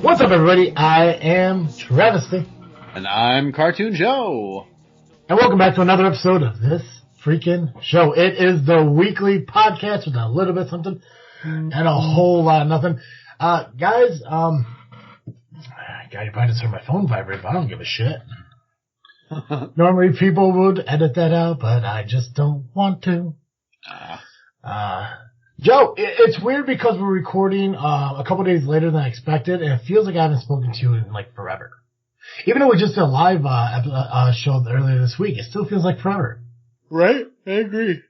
What's up, everybody? I am Travesty. And I'm Cartoon Joe. And welcome back to another episode of this freaking show. It is the weekly podcast with a little bit something and a whole lot of nothing. Guys, God, you're probably to hear my phone vibrate, but I don't give a shit. Normally people would edit that out, but I just don't want to. Joe, it's weird because we're recording a couple days later than I expected, and it feels like I haven't spoken to you in like forever. Even though we just did a live show earlier this week, it still feels like forever. Right? I agree.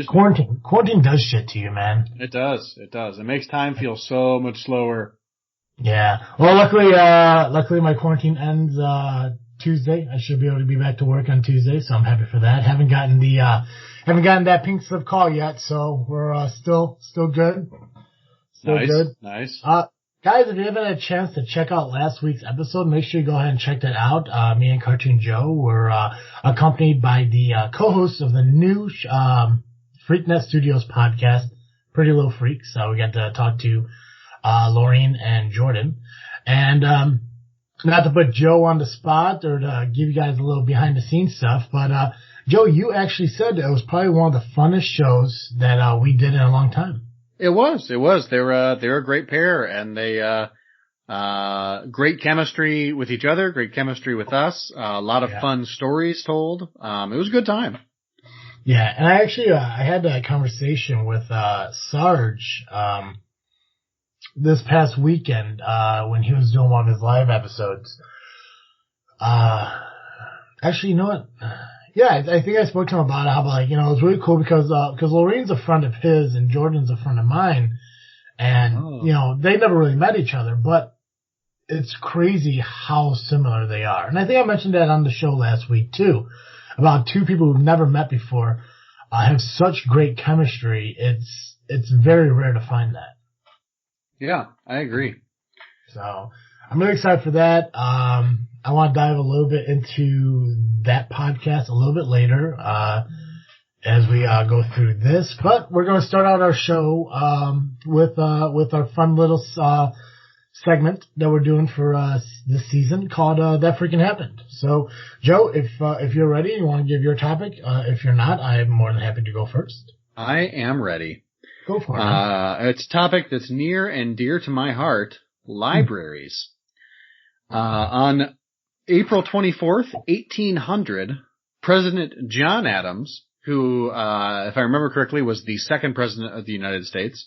Quarantine does shit to you, man. It does. It does. It makes time feel so much slower. Yeah. Well, luckily my quarantine ends Tuesday. I should be able to be back to work on Tuesday, so I'm happy for that. Haven't gotten that pink slip call yet, so we're still good. Nice. Guys, if you haven't had a chance to check out last week's episode, make sure you go ahead and check that out. Me and Cartoon Joe were accompanied by the co-hosts of the new Freaknet Studios podcast, Pretty Little Freaks. We got to talk to Laureen and Jordan. And not to put Joe on the spot or to give you guys a little behind-the-scenes stuff, but Joe, you actually said it was probably one of the funnest shows that we did in a long time. It was. They're a great pair, and they great chemistry with each other, great chemistry with us. A lot of fun stories told. It was a good time. Yeah, and I actually I had a conversation with Sarge this past weekend when he was doing one of his live episodes. Actually, you know what? Yeah, I think I spoke to him about it, how, it was really cool because Lorraine's a friend of his and Jordan's a friend of mine. And, they never really met each other, but it's crazy how similar they are. And I think I mentioned that on the show last week too, about two people who've never met before, have such great chemistry. It's very rare to find that. Yeah, I agree. So I'm really excited for that. I want to dive a little bit into that podcast a little bit later as we go through this. But we're going to start out our show with our fun little segment that we're doing for this season called That Freakin' Happened. So, Joe, if you're ready, you want to give your topic. If you're not, I'm more than happy to go first. I am ready. Go for it. It's a topic that's near and dear to my heart, libraries. On April 24th, 1800, President John Adams, who, if I remember correctly, was the second president of the United States,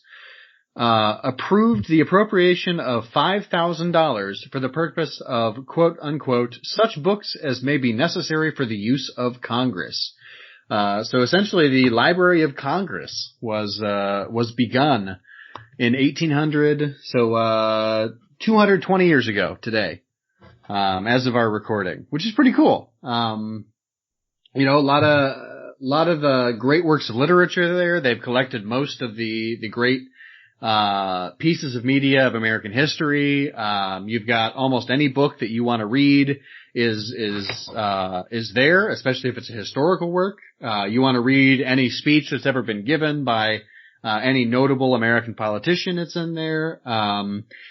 approved the appropriation of $5,000 for the purpose of, quote unquote, such books as may be necessary for the use of Congress. So essentially the Library of Congress was begun in 1800, so 220 years ago today. As of our recording, which is pretty cool. A lot of great works of literature there. They've collected most of the great pieces of media of American history. You've got almost any book that you want to read is there, especially if it's a historical work. You want to read any speech that's ever been given by any notable American politician, it's in there.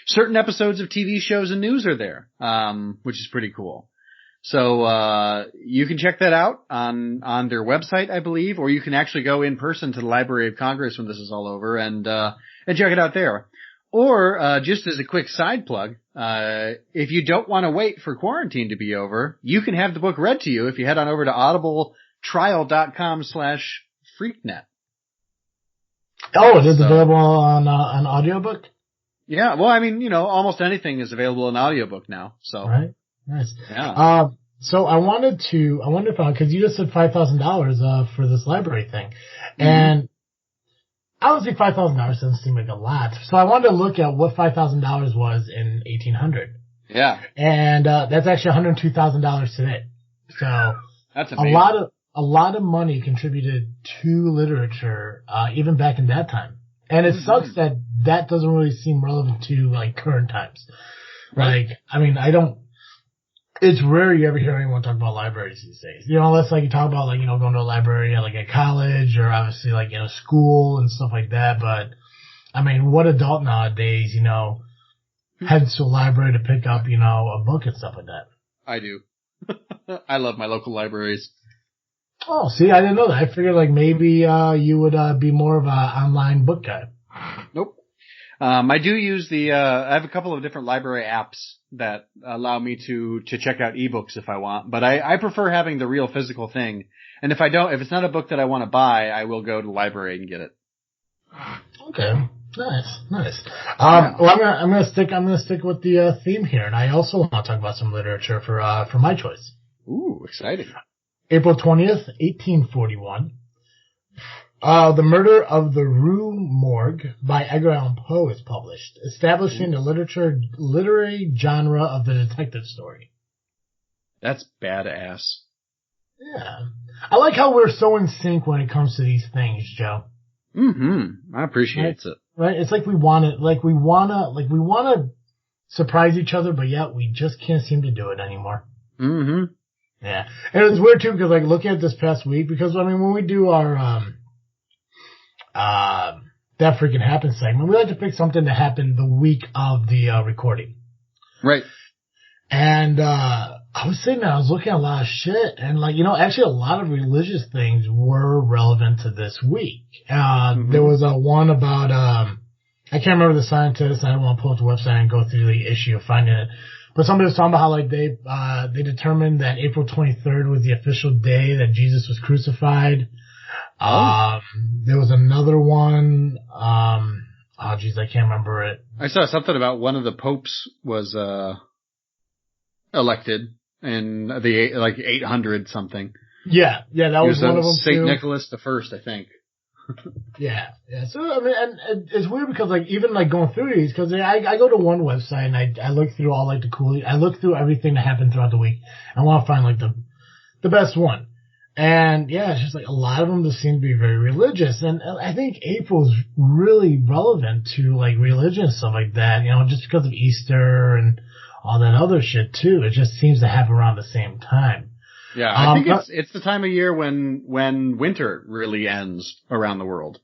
Certain episodes of TV shows and news are there, which is pretty cool. So, you can check that out on their website, I believe, or you can actually go in person to the Library of Congress when this is all over and check it out there. Or, just as a quick side plug, if you don't want to wait for quarantine to be over, you can have the book read to you if you head on over to audibletrial.com/freaknet. Oh, it is available on audiobook? Yeah, well, almost anything is available in audiobook now, so. Right, nice. Yeah. So I wanted to find, because you just said $5,000 for this library thing, and I would say $5,000 doesn't seem like a lot, so I wanted to look at what $5,000 was in 1800. Yeah. And that's actually $102,000 today. So that's amazing. A lot of money contributed to literature, even back in that time. And it sucks that doesn't really seem relevant to, current times. Right. It's rare you ever hear anyone talk about libraries these days. Unless, you talk about, going to a library at college or obviously, school and stuff like that. But, what adult nowadays, heads to a library to pick up, a book and stuff like that. I do. I love my local libraries. Oh, see, I didn't know that. I figured like maybe you would be more of an online book guy. Nope. I do use I have a couple of different library apps that allow me to check out ebooks if I want, but I prefer having the real physical thing. And if it's not a book that I want to buy, I will go to the library and get it. Okay. Nice. Well, I'm gonna stick with the theme here, and I also want to talk about some literature for my choice. Ooh, exciting. April 20th, 1841. The Murder of the Rue Morgue by Edgar Allan Poe is published, establishing the literary genre of the detective story. That's badass. Yeah. I like how we're so in sync when it comes to these things, Joe. I appreciate it. Right? It's like we wanna surprise each other, but yet we just can't seem to do it anymore. Yeah. And it's weird too, because like looking at this past week, because I mean when we do our That Freakin' Happens segment, we like to pick something that happened the week of the recording. Right. And I was sitting there, I was looking at a lot of shit, and like, actually a lot of religious things were relevant to this week. There was one about, I can't remember the scientist, I don't want to pull up the website and go through the issue of finding it, but somebody was talking about how like they determined that April 23rd was the official day that Jesus was crucified. There was another one, I can't remember it. I saw something about one of the popes was, elected in the 800 something. Yeah, that was one of them. Saint Nicholas the First, I think. Yeah. So I mean, and it's weird because like even like going through these, because I go to one website and I look through all like I look through everything that happened throughout the week. I want to find like the best one. And yeah, it's just like a lot of them just seem to be very religious, and I think April's really relevant to like religion and stuff like that. Just because of Easter and all that other shit too. It just seems to happen around the same time. Yeah, I think it's the time of year when winter really ends around the world.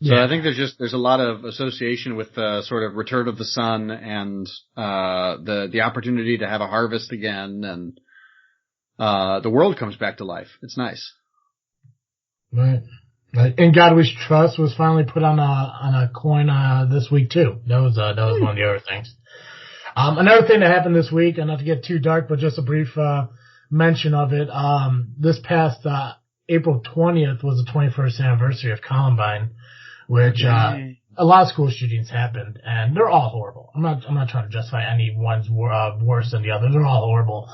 So yeah. I think there's a lot of association with the sort of return of the sun and the opportunity to have a harvest again, and the world comes back to life. It's nice. Right. And God We Trust was finally put on a coin this week too. That was one of the other things. Another thing that happened this week, and not to get too dark, but just a brief mention of it. This past April 20th was the 21st anniversary of Columbine, which a lot of school shootings happened, and they're all horrible. I'm not trying to justify any one's worse than the other. They're all horrible.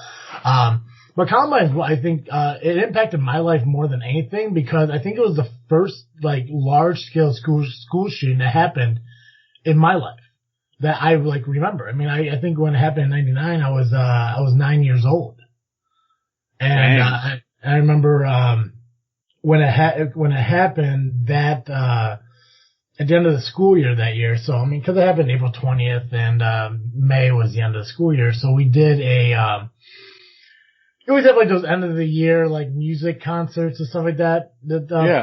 But Columbine, I think it impacted my life more than anything, because I think it was the first like large scale school shooting that happened in my life that I like remember. I mean, I think when it happened in '99, I was 9 years old, and I remember when it happened that at the end of the school year that year. So I mean, because it happened April 20th and May was the end of the school year, so we did you always have like those end of the year like music concerts and stuff like that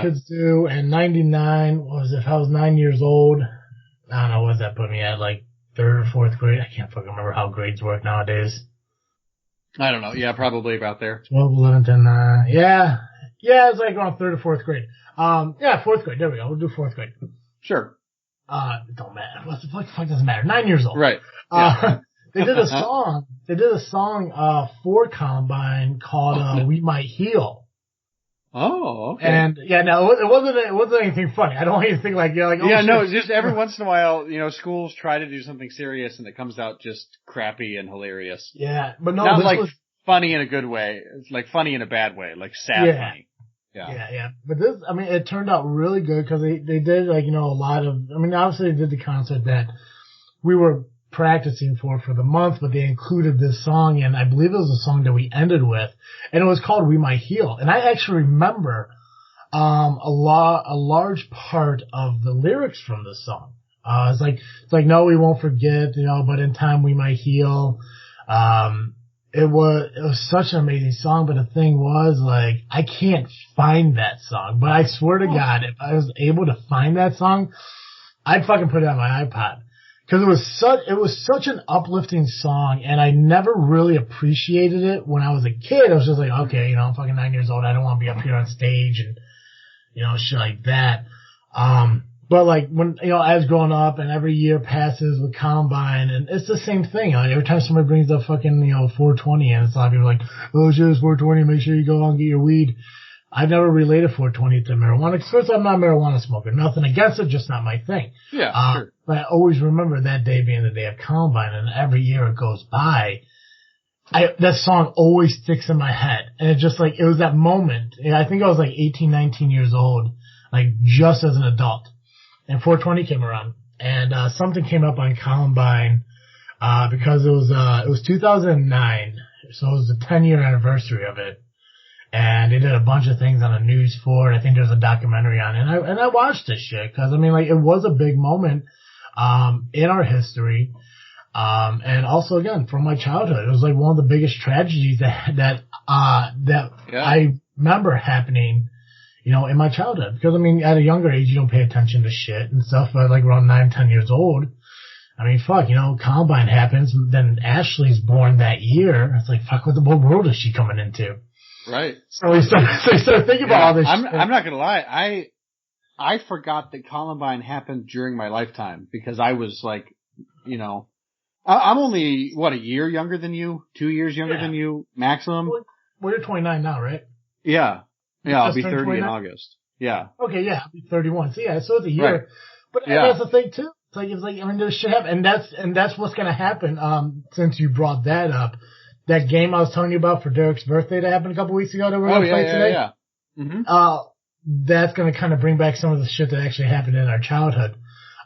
kids do. And '99 was, if I was 9 years old, I don't know, what does that put me at, like third or fourth grade? I can't fucking remember how grades work nowadays. I don't know. Yeah, probably about there. 12, 11, 10, yeah, it's like around third or fourth grade. Fourth grade. There we go. We'll do fourth grade. Sure. It don't matter. What the fuck doesn't matter? 9 years old. Right. Yeah. They did a song for Columbine called "We Might Heal." Oh, okay. And yeah, no, it wasn't anything funny. I don't want you to think like you're like, oh, yeah, shit. No, it's just every once in a while, schools try to do something serious and it comes out just crappy and hilarious. Yeah, but no, not this like was funny in a good way. It's like funny in a bad way, like sad funny. Yeah. But this, I mean, it turned out really good because they did like, a lot of, I mean, obviously they did the concert that we were practicing for the month, but they included this song, and I believe it was a song that we ended with, and it was called "We Might Heal." And I actually remember a large part of the lyrics from this song. It's like no, we won't forget, but in time we might heal. It was such an amazing song, but the thing was, like, I can't find that song, but I swear to God, if I was able to find that song, I'd fucking put it on my iPod. Because it was such an uplifting song, and I never really appreciated it when I was a kid. I was just like, okay, I'm fucking 9 years old. I don't want to be up here on stage and, shit like that. But like when, as growing up and every year passes with Columbine, and it's the same thing. Like every time somebody brings up fucking, 420, and it's a lot of people like, oh shit, it's 420, make sure you go out and get your weed. I've never related 420 to marijuana. First, I'm not a marijuana smoker. Nothing against it, just not my thing. Yeah, sure. But I always remember that day being the day of Columbine, and every year it goes by, that song always sticks in my head. And it just like, it was that moment. And I think I was like 18, 19 years old, like just as an adult. And 420 came around. And something came up on Columbine because it was 2009. So it was the 10-year anniversary of it. And they did a bunch of things on the news for it. I think there's a documentary on it. And I watched this shit because, it was a big moment in our history. And also, again, from my childhood. It was like one of the biggest tragedies that I remember happening, in my childhood. Because, at a younger age, you don't pay attention to shit and stuff. But like around 9, 10 years old, fuck, Columbine happens. Then Ashley's born that year. It's like, fuck, what world is she coming into? Right. So we started thinking about all this shit. I'm not gonna lie. I forgot that Columbine happened during my lifetime because I was like, I'm only, a year younger than you? 2 years younger than you, maximum? Well, you're 29 now, right? Yeah. Yeah, I'll be 30 29? In August. Yeah. Okay, yeah, I'll be 31. So yeah, so it's a year. Right. But that's the thing too. It's like, this shit happen. And that's what's gonna happen, since you brought that up. That game I was telling you about for Derek's birthday that happened a couple weeks ago that we're going to play today. Yeah. Mm-hmm. That's going to kind of bring back some of the shit that actually happened in our childhood.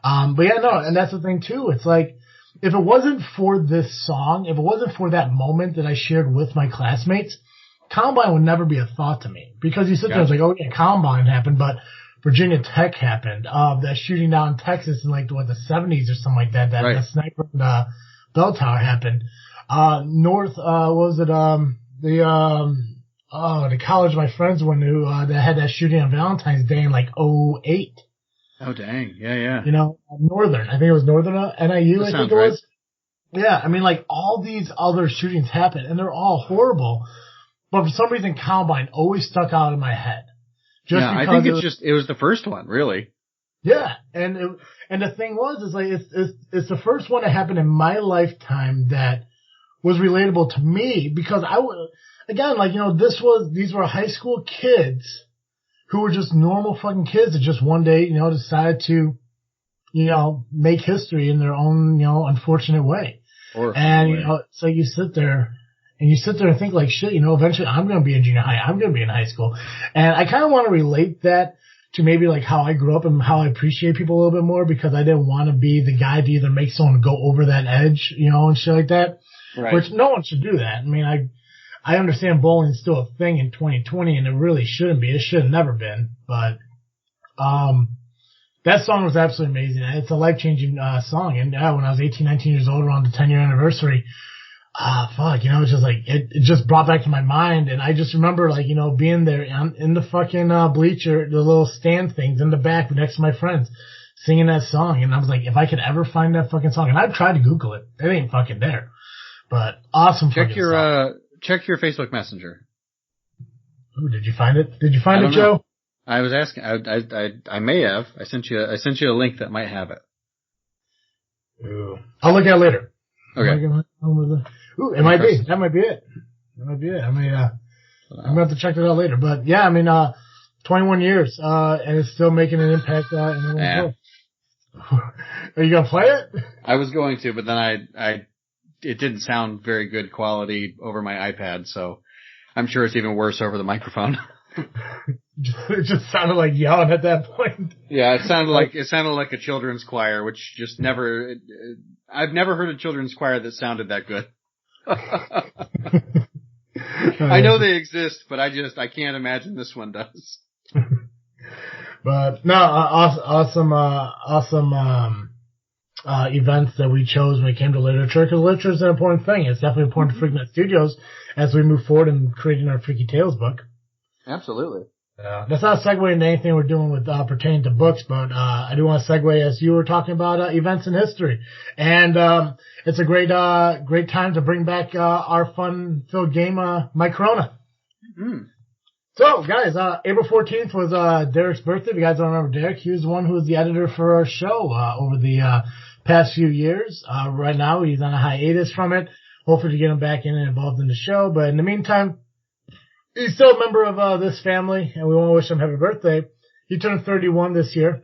But yeah, no, and that's the thing too. It's like, if it wasn't for this song, if it wasn't for that moment that I shared with my classmates, Columbine would never be a thought to me. Because you sit there and it's like, oh yeah, Columbine happened, but Virginia Tech happened. That shooting down in Texas in like, the 70s or something like that. That the sniper in the bell tower happened. North, the college my friends went to, that had that shooting on Valentine's Day in like 2008. Oh dang. Yeah. Northern. I think it was Northern, NIU, I think it was. Right. Yeah, like all these other shootings happened and they're all horrible. But for some reason Columbine always stuck out in my head. I think it was the first one, really. Yeah, and the thing is like, it's the first one that happened in my lifetime that was relatable to me because these were high school kids who were just normal fucking kids that just one day, decided to, make history in their own, unfortunate way. And, so you sit there and think like shit, eventually I'm going to be in junior high. I'm going to be in high school. And I kind of want to relate that to maybe like how I grew up and how I appreciate people a little bit more because I didn't want to be the guy to either make someone go over that edge, and shit like that. Right. Which no one should do that. I understand bullying's still a thing in 2020 and it really shouldn't be. It should have never been. But, that song was absolutely amazing. It's a life-changing, song. And when I was 18, 19 years old around the 10-year anniversary, it's just like, it just brought back to my mind. And I just remember like, being there in the fucking, bleacher, the little stand things in the back next to my friends singing that song. And I was like, if I could ever find that fucking song, and I've tried to Google it. It ain't fucking there. But awesome. Check your Facebook Messenger. Ooh, did you find it? Did you find it, Joe? I was asking. I may have. I sent you a link that might have it. Ooh, I'll look at it later. Okay. Ooh, it might be. That might be it. I'm gonna have to check it out later. But yeah, 21 years, and it's still making an impact in everyone's world. Are you gonna play it? I was going to, but then it didn't sound very good quality over my iPad, so I'm sure it's even worse over the microphone. It just sounded like yelling at that point. Yeah, it sounded like a children's choir, which just never. I've never heard a children's choir that sounded that good. I know they exist, but I can't imagine this one does. But no, awesome events that we chose when it came to literature, because literature is an important thing. It's definitely important to Freakin' Studios as we move forward in creating our Freaky Tales book. Absolutely. That's not a segue into anything we're doing with pertaining to books, but I do want to segue as you were talking about events in history, and it's a great time to bring back our fun-filled game, My Corona. Mm-hmm. So, guys, April 14th was Derek's birthday. If you guys don't remember Derek, he was the one who was the editor for our show over the past few years. Right now, he's on a hiatus from it. Hopefully to get him back in and involved in the show, but in the meantime, he's still a member of this family, and we want to wish him happy birthday. He turned 31 this year.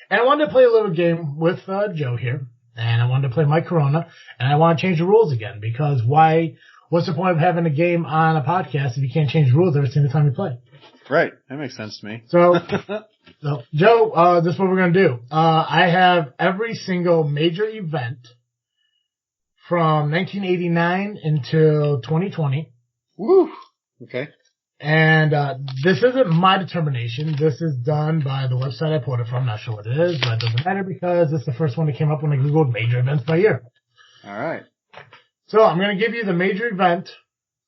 And I wanted to play a little game with Joe here, and I wanted to play My Corona, and I want to change the rules again, because what's the point of having a game on a podcast if you can't change the rules every single time you play? Right. That makes sense to me. So Joe, this is what we're going to do. I have every single major event from 1989 until 2020. Woo! Okay. And this isn't my determination. This is done by the website I pulled it from. Not sure what it is, but it doesn't matter because it's the first one that came up when I Googled major events by year. All right. So I'm going to give you the major event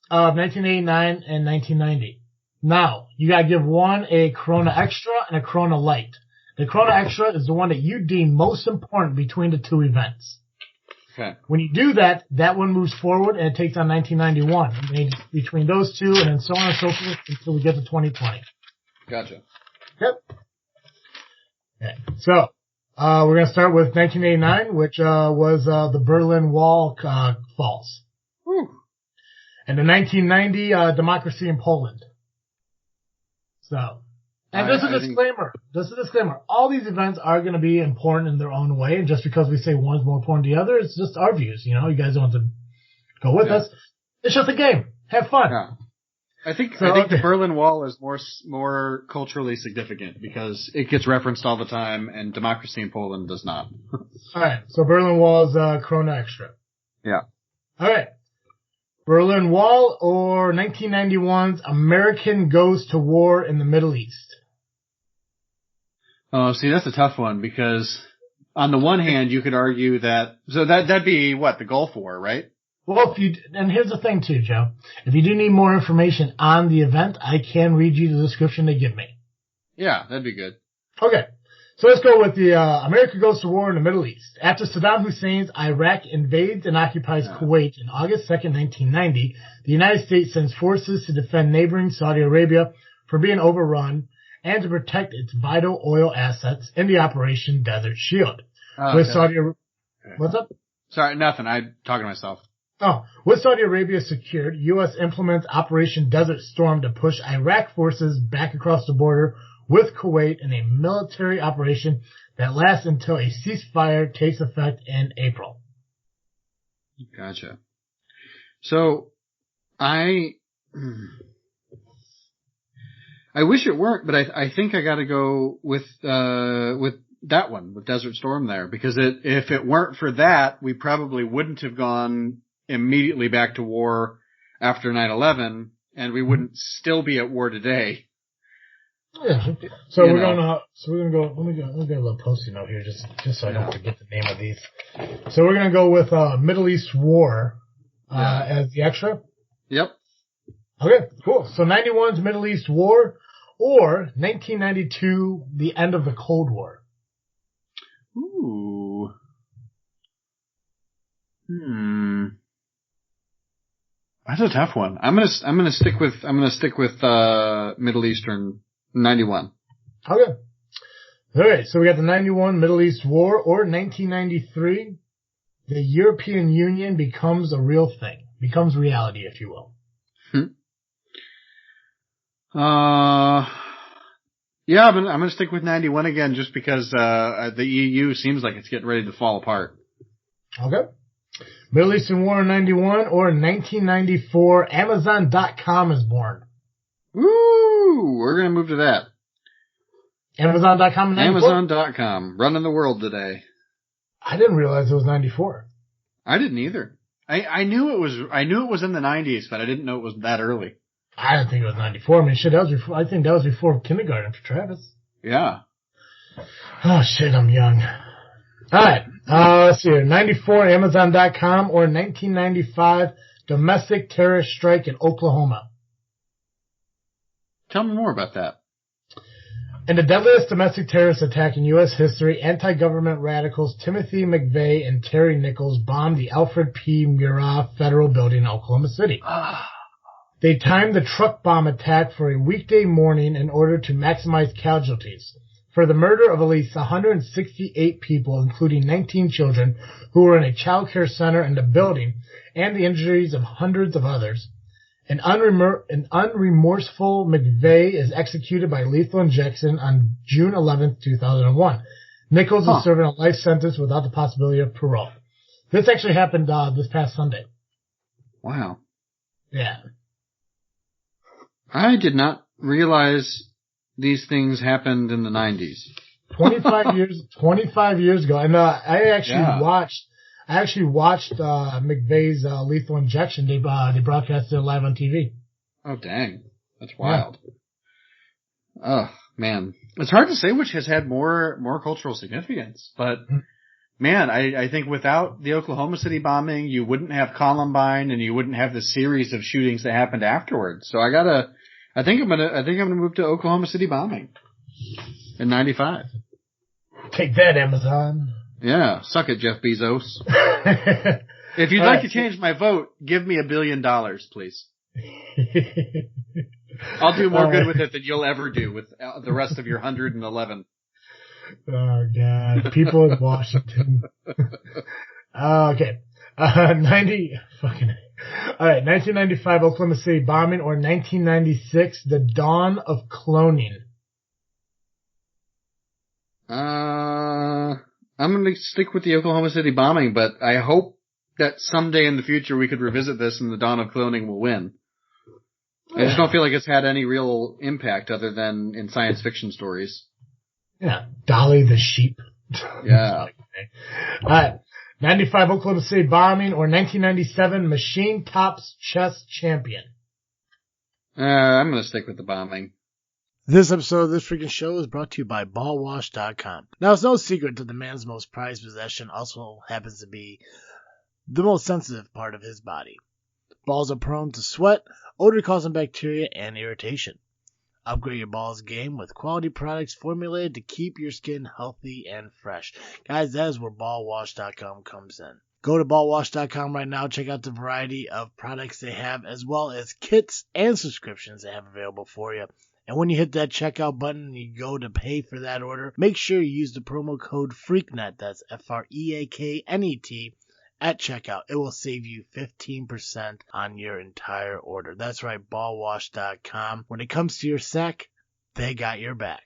of 1989 and 1990. Now, you got to give one a Corona Extra and a Corona Light. The Corona Extra is the one that you deem most important between the two events. Okay. When you do that, that one moves forward and it takes on 1991. Between those two and then so on and so forth until we get to 2020. Gotcha. Yep. Okay. So, we're going to start with 1989, which was the Berlin Wall falls. Whew. And the 1990 democracy in Poland. So, and this is a disclaimer. This is a disclaimer. All these events are going to be important in their own way, and just because we say one's more important than the other, it's just our views. You know, you guys don't have to go with us. It's just a game. Have fun. Yeah. I think the Berlin Wall is more culturally significant because it gets referenced all the time, and democracy in Poland does not. All right. So Berlin Wall is Corona Extra. Yeah. All right. Berlin Wall or 1991's American Goes to War in the Middle East? Oh, see, that's a tough one because on the one hand, you could argue that'd be what, the Gulf War, right? Well, and here's the thing too, Joe. If you do need more information on the event, I can read you the description they give me. Yeah, that'd be good. Okay. So let's go with the America Goes to War in the Middle East. After Saddam Hussein's Iraq invades and occupies Kuwait in August 2nd, 1990, the United States sends forces to defend neighboring Saudi Arabia from being overrun and to protect its vital oil assets in the Operation Desert Shield. What's up? Sorry, nothing. I'm talking to myself. With Saudi Arabia secured, U.S. implements Operation Desert Storm to push Iraq forces back across the border with Kuwait in a military operation that lasts until a ceasefire takes effect in April. Gotcha. So, I wish it weren't, but I think I gotta go with that one, with Desert Storm there, because if it weren't for that, we probably wouldn't have gone immediately back to war after 9/11, and we wouldn't still be at war today. Yeah. So we're gonna go. Let me get a little Post-it note here, just so I don't forget the name of these. So we're gonna go with Middle East War as the extra. Yep. Okay, cool. So 91's Middle East War, or 1992, the end of the Cold War. Ooh. That's a tough one. I'm gonna stick with Middle Eastern 91. Okay. All right. So we got the 91 Middle East War, or 1993, the European Union becomes a real thing, becomes reality, if you will. Yeah, I'm gonna stick with 91 again, just because the EU seems like it's getting ready to fall apart. Okay. Middle Eastern War in 91, or 1994, Amazon.com is born. Woo! We're gonna move to that. Amazon.com in 94? Amazon.com, running the world today. I didn't realize it was 94. I didn't either. I knew it was in the 90s, but I didn't know it was that early. I didn't think it was 94. I mean, shit, I think that was before kindergarten for Travis. Yeah. Oh, shit, I'm young. All right. Let's see here. 94, Amazon.com, or 1995, domestic terrorist strike in Oklahoma. Tell me more about that. In the deadliest domestic terrorist attack in U.S. history, anti-government radicals Timothy McVeigh and Terry Nichols bombed the Alfred P. Murrah Federal Building in Oklahoma City. They timed the truck bomb attack for a weekday morning in order to maximize casualties. For the murder of at least 168 people, including 19 children who were in a child care center in the building, and the injuries of hundreds of others, an unremorseful McVeigh is executed by lethal injection on June 11th, 2001. Nichols is serving a life sentence without the possibility of parole. This actually happened this past Sunday. Wow. Yeah. I did not realize these things happened in the 90s. 25 years ago. And I actually watched McVeigh's lethal injection. They broadcast it live on TV. Oh, dang. That's wild. Yeah. Oh, man. It's hard to say which has had more cultural significance. But, man, I think without the Oklahoma City bombing, you wouldn't have Columbine and you wouldn't have the series of shootings that happened afterwards. So I think I'm gonna move to Oklahoma City bombing in 95. Take that, Amazon. Yeah, suck it, Jeff Bezos. If you'd like to change my vote, give me $1 billion, please. I'll do more good with it than you'll ever do with the rest of your 111. Oh God, people in Washington. Okay, 1995 Oklahoma City bombing, or 1996 the dawn of cloning. I'm going to stick with the Oklahoma City bombing, but I hope that someday in the future we could revisit this and the dawn of cloning will win. I just don't feel like it's had any real impact other than in science fiction stories. Yeah, Dolly the sheep. Yeah. All right, 95 Oklahoma City bombing, or 1997 Machine Tops chess champion. I'm going to stick with the bombing. This episode of This Freakin' Show is brought to you by BallWash.com. Now, it's no secret that the man's most prized possession also happens to be the most sensitive part of his body. Balls are prone to sweat, odor-causing bacteria, and irritation. Upgrade your balls game with quality products formulated to keep your skin healthy and fresh. Guys, that is where BallWash.com comes in. Go to BallWash.com right now, check out the variety of products they have, as well as kits and subscriptions they have available for you. And when you hit that checkout button and you go to pay for that order, make sure you use the promo code FREAKNET, that's FREAKNET, at checkout. It will save you 15% on your entire order. That's right, ballwash.com. When it comes to your sack, they got your back.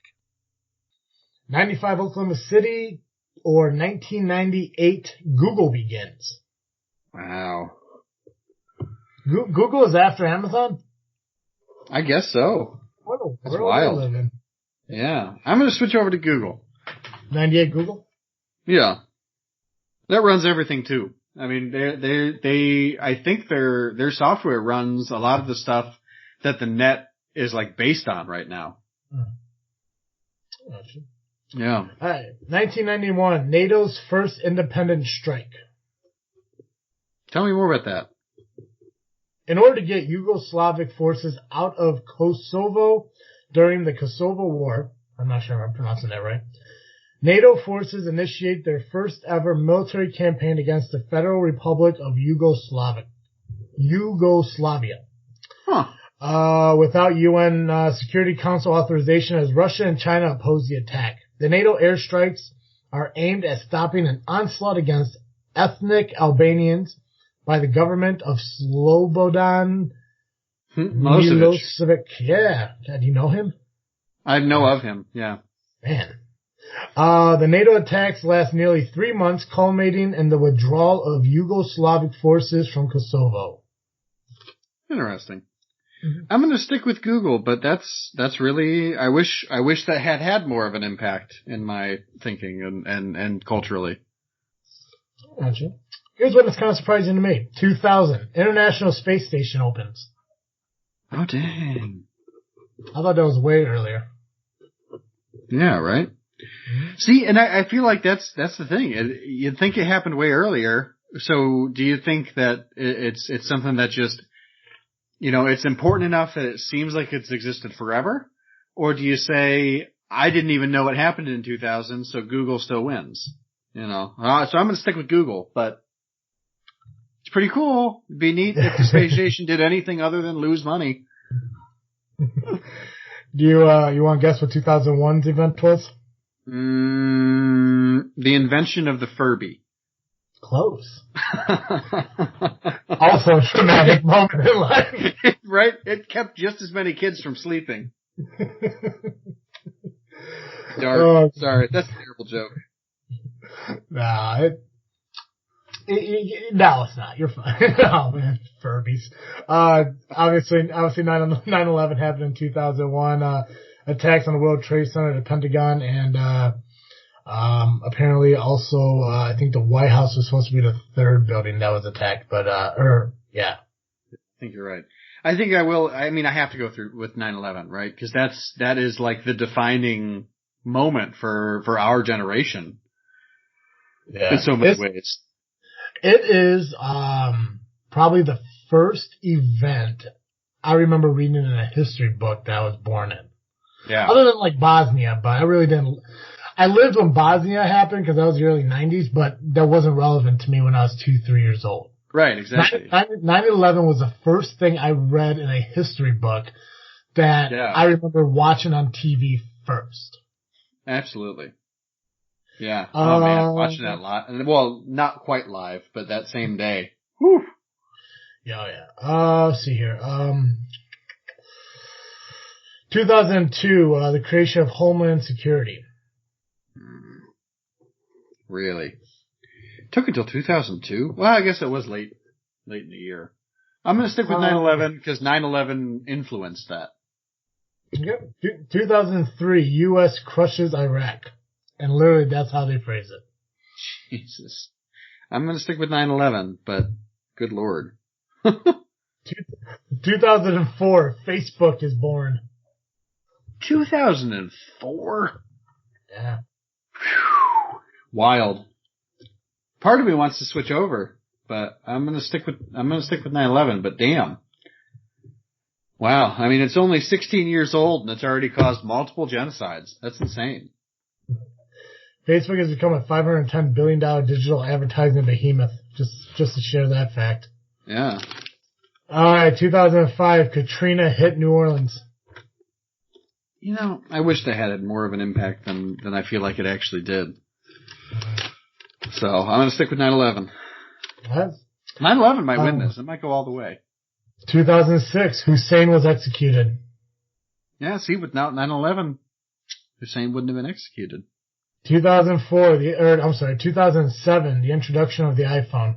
95 Oklahoma City, or 1998 Google begins. Wow. Google is after Amazon? I guess so. That's wild. Yeah. I'm going to switch over to Google. 98 Google? Yeah. That runs everything too. I mean, I think their software runs a lot of the stuff that the net is like based on right now. Gotcha. Yeah. All right. 1991, NATO's first independent strike. Tell me more about that. In order to get Yugoslavic forces out of Kosovo during the Kosovo War, I'm not sure if I'm pronouncing that right, NATO forces initiate their first ever military campaign against the Federal Republic of Yugoslavia. Without UN Security Council authorization, as Russia and China oppose the attack. The NATO airstrikes are aimed at stopping an onslaught against ethnic Albanians by the government of Slobodan Milosevic. Yeah. Do you know him? I know of him, yeah. Man. The NATO attacks last nearly 3 months, culminating in the withdrawal of Yugoslavic forces from Kosovo. Interesting. Mm-hmm. I'm going to stick with Google, but that's really, I wish that had more of an impact in my thinking and culturally. Gotcha. Here's what is kind of surprising to me. 2000, International Space Station opens. Oh, dang. I thought that was way earlier. Yeah, right? Mm-hmm. See, and I feel like that's the thing. You'd think it happened way earlier. So do you think that it's something that just it's important enough that it seems like it's existed forever? Or do you say, I didn't even know what happened in 2000, so Google still wins? So I'm going to stick with Google, but it's pretty cool. It'd be neat if the space station did anything other than lose money. Do you want to guess what 2001's event was? The invention of the Furby. Close. Also a traumatic moment in life. Right? It kept just as many kids from sleeping. Dark. Sorry, that's a terrible joke. Nah, no, it's not. You're fine. Oh man, Furbies. Obviously 9/11 happened in 2001. Attacks on the World Trade Center, the Pentagon, and apparently also I think the White House was supposed to be the third building that was attacked, but yeah. I think you're right. I think I will. I mean, I have to go through with 9/11, right? Because that is like the defining moment for our generation. Yeah. In so many ways. It is probably the first event I remember reading in a history book that I was born in. Yeah. Other than like Bosnia, but I really didn't. I lived when Bosnia happened because that was the early 90s, but that wasn't relevant to me when I was 2-3 years old. Right, exactly. 9/11 was the first thing I read in a history book that I remember watching on TV first. Absolutely. Yeah. Oh man, watching that live. Well, not quite live, but that same day. Whew. Yeah. Let's see here. 2002, the creation of Homeland Security. Really? Took until 2002? Well, I guess it was late in the year. I'm going to stick with 9/11 because 9/11 influenced that. Yep. 2003, U.S. crushes Iraq. And literally that's how they phrase it. Jesus. I'm going to stick with 9/11, but good Lord. 2004, Facebook is born. 2004? Yeah. Whew. Wild. Part of me wants to switch over, but I'm going to stick with 9/11, but damn. Wow. I mean, it's only 16 years old and it's already caused multiple genocides. That's insane. Facebook has become a $510 billion digital advertising behemoth. Just to share that fact. Yeah. Alright, 2005, Katrina hit New Orleans. I wish they had more of an impact than I feel like it actually did. So, I'm going to stick with 9/11. Yes. 9/11 might win this. It might go all the way. 2006, Hussein was executed. Yeah, see, without 9/11, Hussein wouldn't have been executed. 2007, the introduction of the iPhone.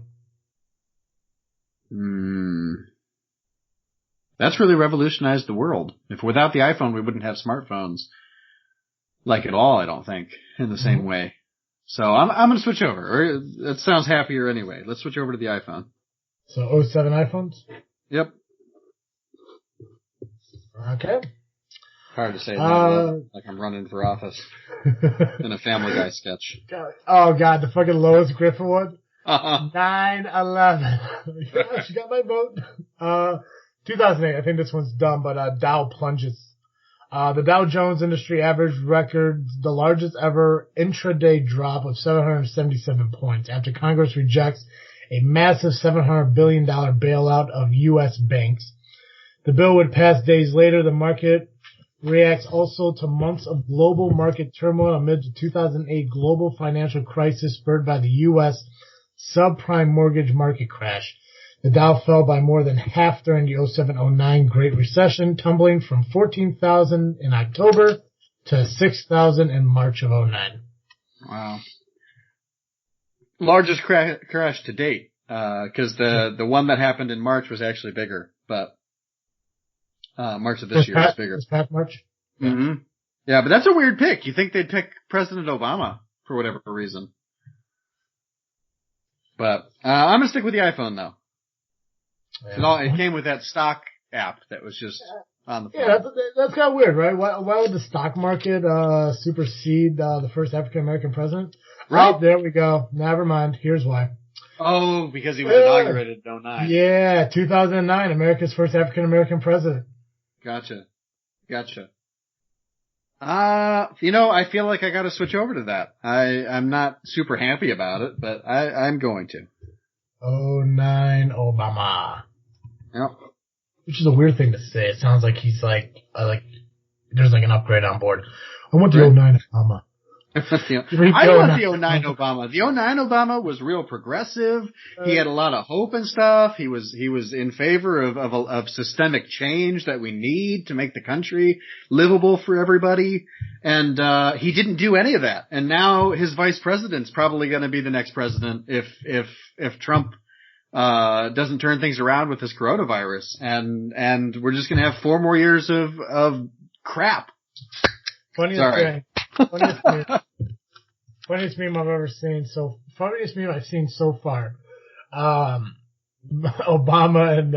That's really revolutionized the world. If without the iPhone, we wouldn't have smartphones. Like at all, I don't think, in the same way. So I'm going to switch over. Or it sounds happier anyway. Let's switch over to the iPhone. So 07 iPhones? Yep. Okay. Hard to say that, like I'm running for office in a Family Guy sketch. Oh God, the fucking Lois Griffin one? 9/11. She got my vote. 2008, I think this one's dumb, but Dow plunges. The Dow Jones Industry Average records the largest ever intraday drop of 777 points after Congress rejects a massive $700 billion bailout of U.S. banks. The bill would pass days later. The market reacts also to months of global market turmoil amid the 2008 global financial crisis spurred by the U.S. subprime mortgage market crash. The Dow fell by more than half during the 07-09 Great Recession, tumbling from 14,000 in October to 6,000 in March of 09. Wow. Largest crash to date, because the one that happened in March was actually bigger, but March of this year was bigger. This past March? Mm-hmm. Yeah, but that's a weird pick. You think they'd pick President Obama for whatever reason. But I'm going to stick with the iPhone, though. Yeah. It came with that stock app that was just on the phone. Yeah, that's kind of weird, right? Why would the stock market supersede the first African-American president? Right. Oh, there we go. Never mind. Here's why. Oh, because he was inaugurated in 09. Yeah, 2009, America's first African-American president. Gotcha. I feel like I gotta switch over to that. I'm not super happy about it, but I'm going to. 09 Obama. Yep. Which is a weird thing to say. It sounds like he's there's like an upgrade on board. I want the 09 Obama. I want the 09 Obama. The 09 Obama was real progressive. He had a lot of hope and stuff. He was in favor of systemic change that we need to make the country livable for everybody. And he didn't do any of that. And now his vice president's probably going to be the next president if Trump doesn't turn things around with this coronavirus. And we're just going to have 4 more years of crap. Funniest meme I've ever seen. Funniest meme I've seen so far. Obama and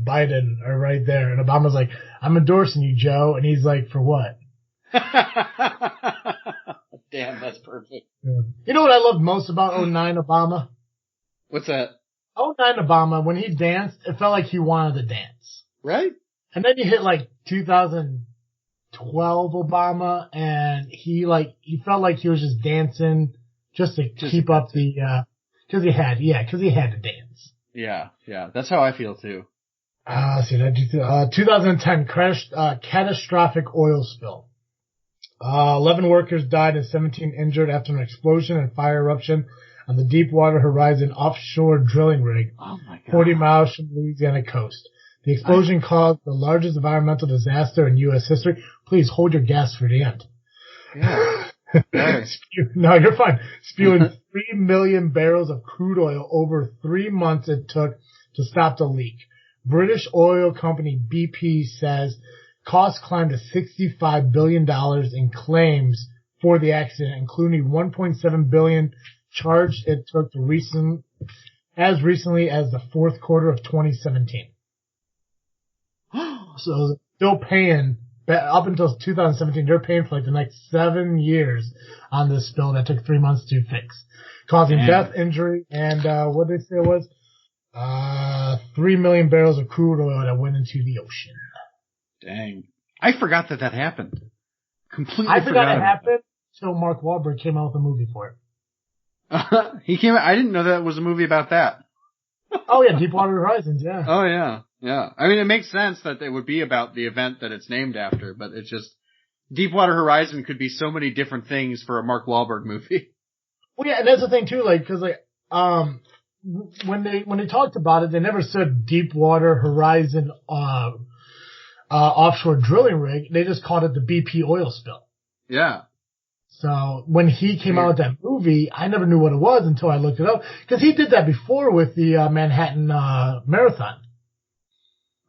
Biden are right there, and Obama's like, "I'm endorsing you, Joe," and he's like, "For what?" Damn, that's perfect. Yeah. You know what I loved most about 09 Obama? What's that? 09 Obama, when he danced, it felt like he wanted to dance. Right? And then you hit like 2012 Obama, and he felt like he was just dancing just to keep up the, cause he had to dance. Yeah, that's how I feel too. 2010 catastrophic oil spill. 11 workers died and 17 injured after an explosion and fire eruption on the Deepwater Horizon offshore drilling rig, 40 miles from Louisiana coast. The explosion caused the largest environmental disaster in U.S. history. Please hold your gas for the end. Yeah. No, you're fine. Spewing 3 million barrels of crude oil over 3 months it took to stop the leak. British oil company BP says costs climbed to $65 billion in claims for the accident, including $1.7 billion charged it took to as recently as the fourth quarter of 2017. So still paying, up until 2017, they're paying for like the next 7 years on this spill that took 3 months to fix, causing death, injury, and what did they say it was? 3 million barrels of crude oil that went into the ocean. Dang. I forgot that happened. Completely I forgot it happened until Mark Wahlberg came out with a movie for it. He came out, I didn't know that was a movie about that. Oh yeah, Deepwater Horizons, yeah. Oh yeah. Yeah. I mean, it makes sense that it would be about the event that it's named after, but it's just, Deepwater Horizon could be so many different things for a Mark Wahlberg movie. Well, yeah, and that's the thing too, like, cause like, when they talked about it, they never said Deepwater Horizon, offshore drilling rig. They just called it the BP oil spill. Yeah. So when he came out with that movie, I never knew what it was until I looked it up, because he did that before with the Manhattan Marathon.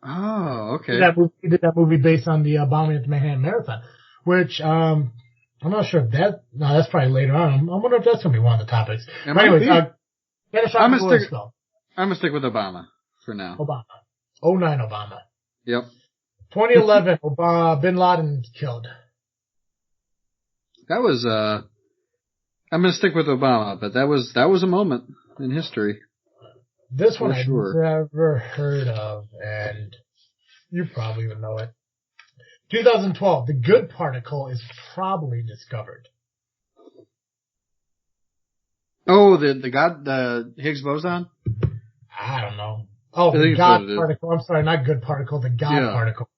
Oh, okay. He did that movie based on the bombing at the Manhattan Marathon, which I'm not sure if that's probably later on. I wonder if that's going to be one of the topics. But anyways, I'm gonna stick with Obama for now. Obama. 09 Obama. Yep. 2011, Bin Laden killed. That was, I'm gonna stick with Obama, but that was a moment in history. This one I've never heard of, and you probably would know it. 2012, the good particle is probably discovered. Oh, the Higgs boson? I don't know. Oh, the God particle. I'm sorry, not good particle, the God particle.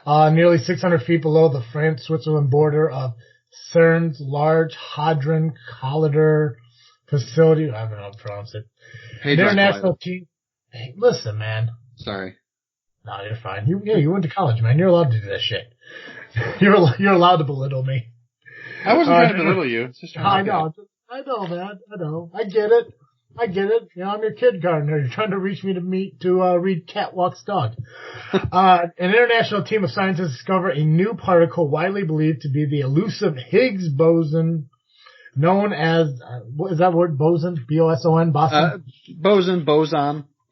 Nearly 600 feet below the France-Switzerland border of CERN's Large Hadron Collider facility. I don't know how to pronounce it. International team. Hey, listen, man. Sorry. No, you're fine. You went to college, man. You're allowed to do that shit. You're allowed to belittle me. I wasn't trying to belittle you. It's just I know, man. I know. I get it. You know, I'm your kindergartner. You're trying to reach me to read Catwalk's dog. An international team of scientists discovered a new particle widely believed to be the elusive Higgs boson, known as, what is that word? Boson? B-O-S-O-N? Boson.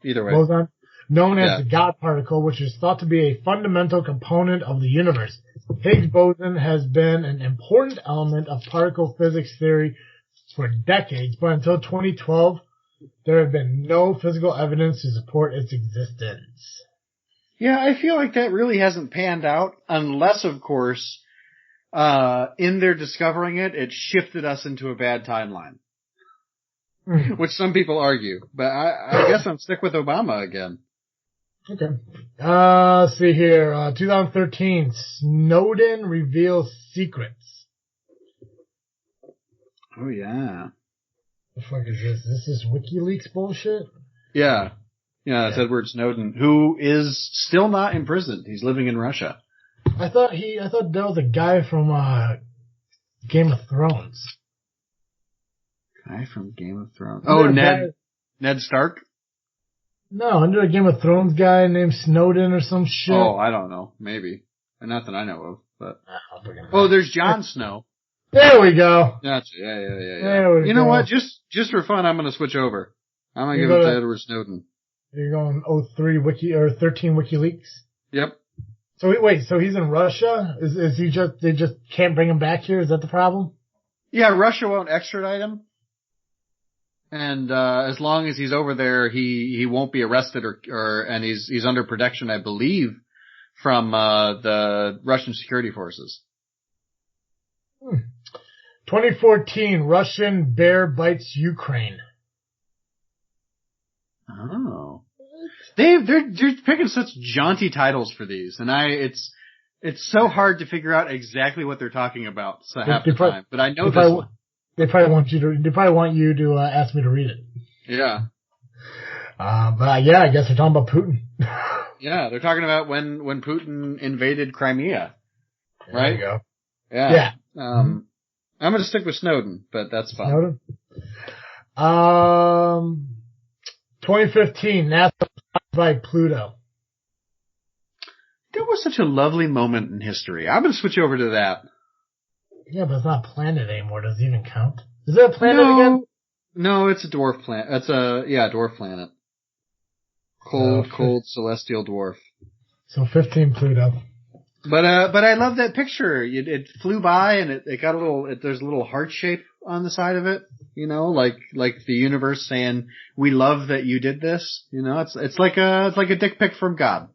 Either way. Boson. Known as the God particle, which is thought to be a fundamental component of the universe. Higgs boson has been an important element of particle physics theory for decades, but until 2012, there have been no physical evidence to support its existence. Yeah, I feel like that really hasn't panned out, unless, of course, in their discovering it, it shifted us into a bad timeline. Which some people argue. But I guess I'm stick with Obama again. Okay. Let's see here. 2013, Snowden reveals secrets. Oh, yeah. The fuck is this? This is WikiLeaks bullshit? Yeah. Yeah, it's Edward Snowden, who is still not imprisoned. He's living in Russia. I thought that was a guy from Game of Thrones. Guy from Game of Thrones. Oh, Ned Stark? No, under a Game of Thrones guy named Snowden or some shit. Oh, I don't know. Maybe. Not that I know of, but. Oh, there's Jon Snow. There we go. Gotcha. Yeah. There we go. You know what? Just for fun, I'm gonna switch over. I'm gonna give it to Edward Snowden. You're going 13 WikiLeaks? Yep. So wait, so he's in Russia? Is he they just can't bring him back here? Is that the problem? Yeah, Russia won't extradite him. And, as long as he's over there, he won't be arrested and he's under protection, I believe, from, the Russian security forces. 2014, Russian bear bites Ukraine. Oh. They're picking such jaunty titles for these, and it's so hard to figure out exactly what they're talking about half the time, but I know this one. They probably want you to ask me to read it. Yeah. But yeah, I guess they're talking about Putin. Yeah, they're talking about when Putin invaded Crimea. Right? There you go. Yeah. I'm gonna stick with Snowden, but that's fine. Snowden? 2015, NASA by Pluto. That was such a lovely moment in history. I'm gonna switch over to that. Yeah, but it's not a planet anymore. Does it even count? Is it a planet again? No, it's a dwarf planet. It's a dwarf planet. Cold celestial dwarf. So 15 Pluto. But I love that picture. It flew by and it got there's a little heart shape on the side of it. You know, like the universe saying, "We love that you did this." You know, it's like a dick pic from God.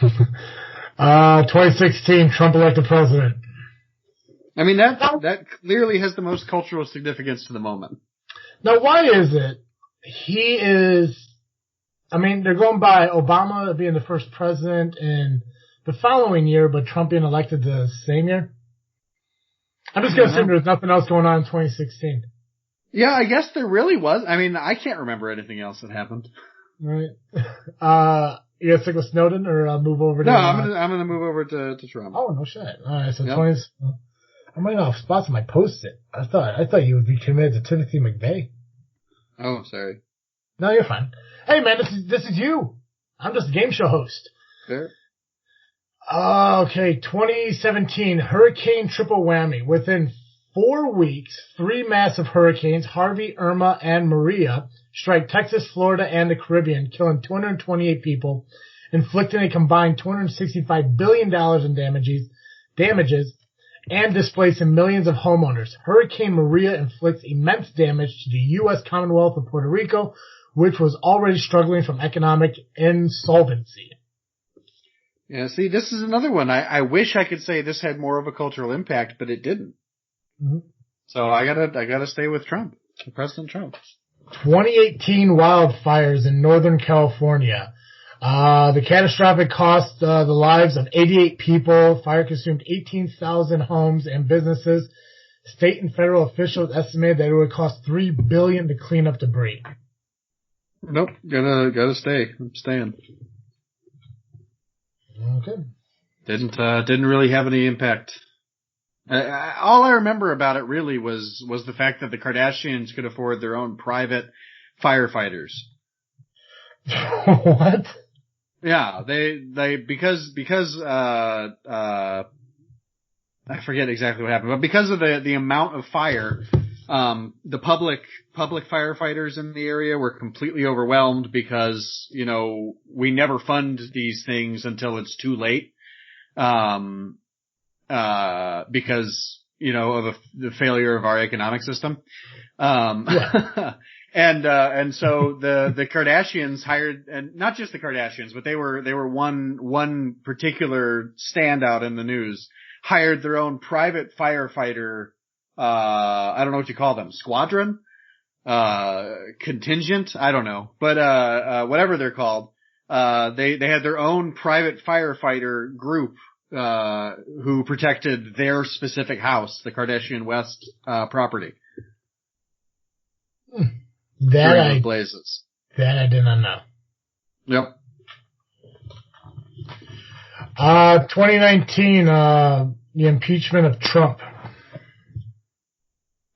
2016, Trump elected president. I mean, that clearly has the most cultural significance to the moment. Now, why is it they're going by Obama being the first president in the following year, but Trump being elected the same year? I'm just going to assume there's nothing else going on in 2016. Yeah, I guess there really was. I mean, I can't remember anything else that happened. Right. You gonna stick with Snowden or move over to... No, I'm gonna move over to Trump. Oh, no shit. Alright, so 20s... I might not have spots on my post-it. I thought you would be committed to Timothy McVeigh. Oh, sorry. No, you're fine. Hey man, this is you. I'm just a game show host. Fair. Okay, 2017, hurricane triple whammy. Within 4 weeks, 3 massive hurricanes, Harvey, Irma, and Maria, strike Texas, Florida, and the Caribbean, killing 228 people, inflicting a combined $265 billion in damages, and displacing millions of homeowners. Hurricane Maria inflicts immense damage to the U.S. Commonwealth of Puerto Rico, which was already struggling from economic insolvency. Yeah, see, this is another one. I wish I could say this had more of a cultural impact, but it didn't. Mm-hmm. So I gotta stay with Trump, President Trump. 2018 wildfires in Northern California. The catastrophic cost the lives of 88 people. Fire consumed 18,000 homes and businesses. State and federal officials estimated that it would cost $3 billion to clean up debris. Nope, gotta stay. I'm staying. Okay. Didn't really have any impact. All I remember about it really was the fact that the Kardashians could afford their own private firefighters. What? Yeah, because I forget exactly what happened, but because of the amount of fire, the public firefighters in the area were completely overwhelmed because, you know, we never fund these things until it's too late. Because, you know, of the failure of our economic system. Cause And so the Kardashians hired, and not just the Kardashians, but they were one particular standout in the news, hired their own private firefighter, I don't know what you call them, squadron? Contingent? I don't know. But, whatever they're called, they had their own private firefighter group, who protected their specific house, the Kardashian West, property. That Blazes. That I did not know. Yep. 2019, the impeachment of Trump.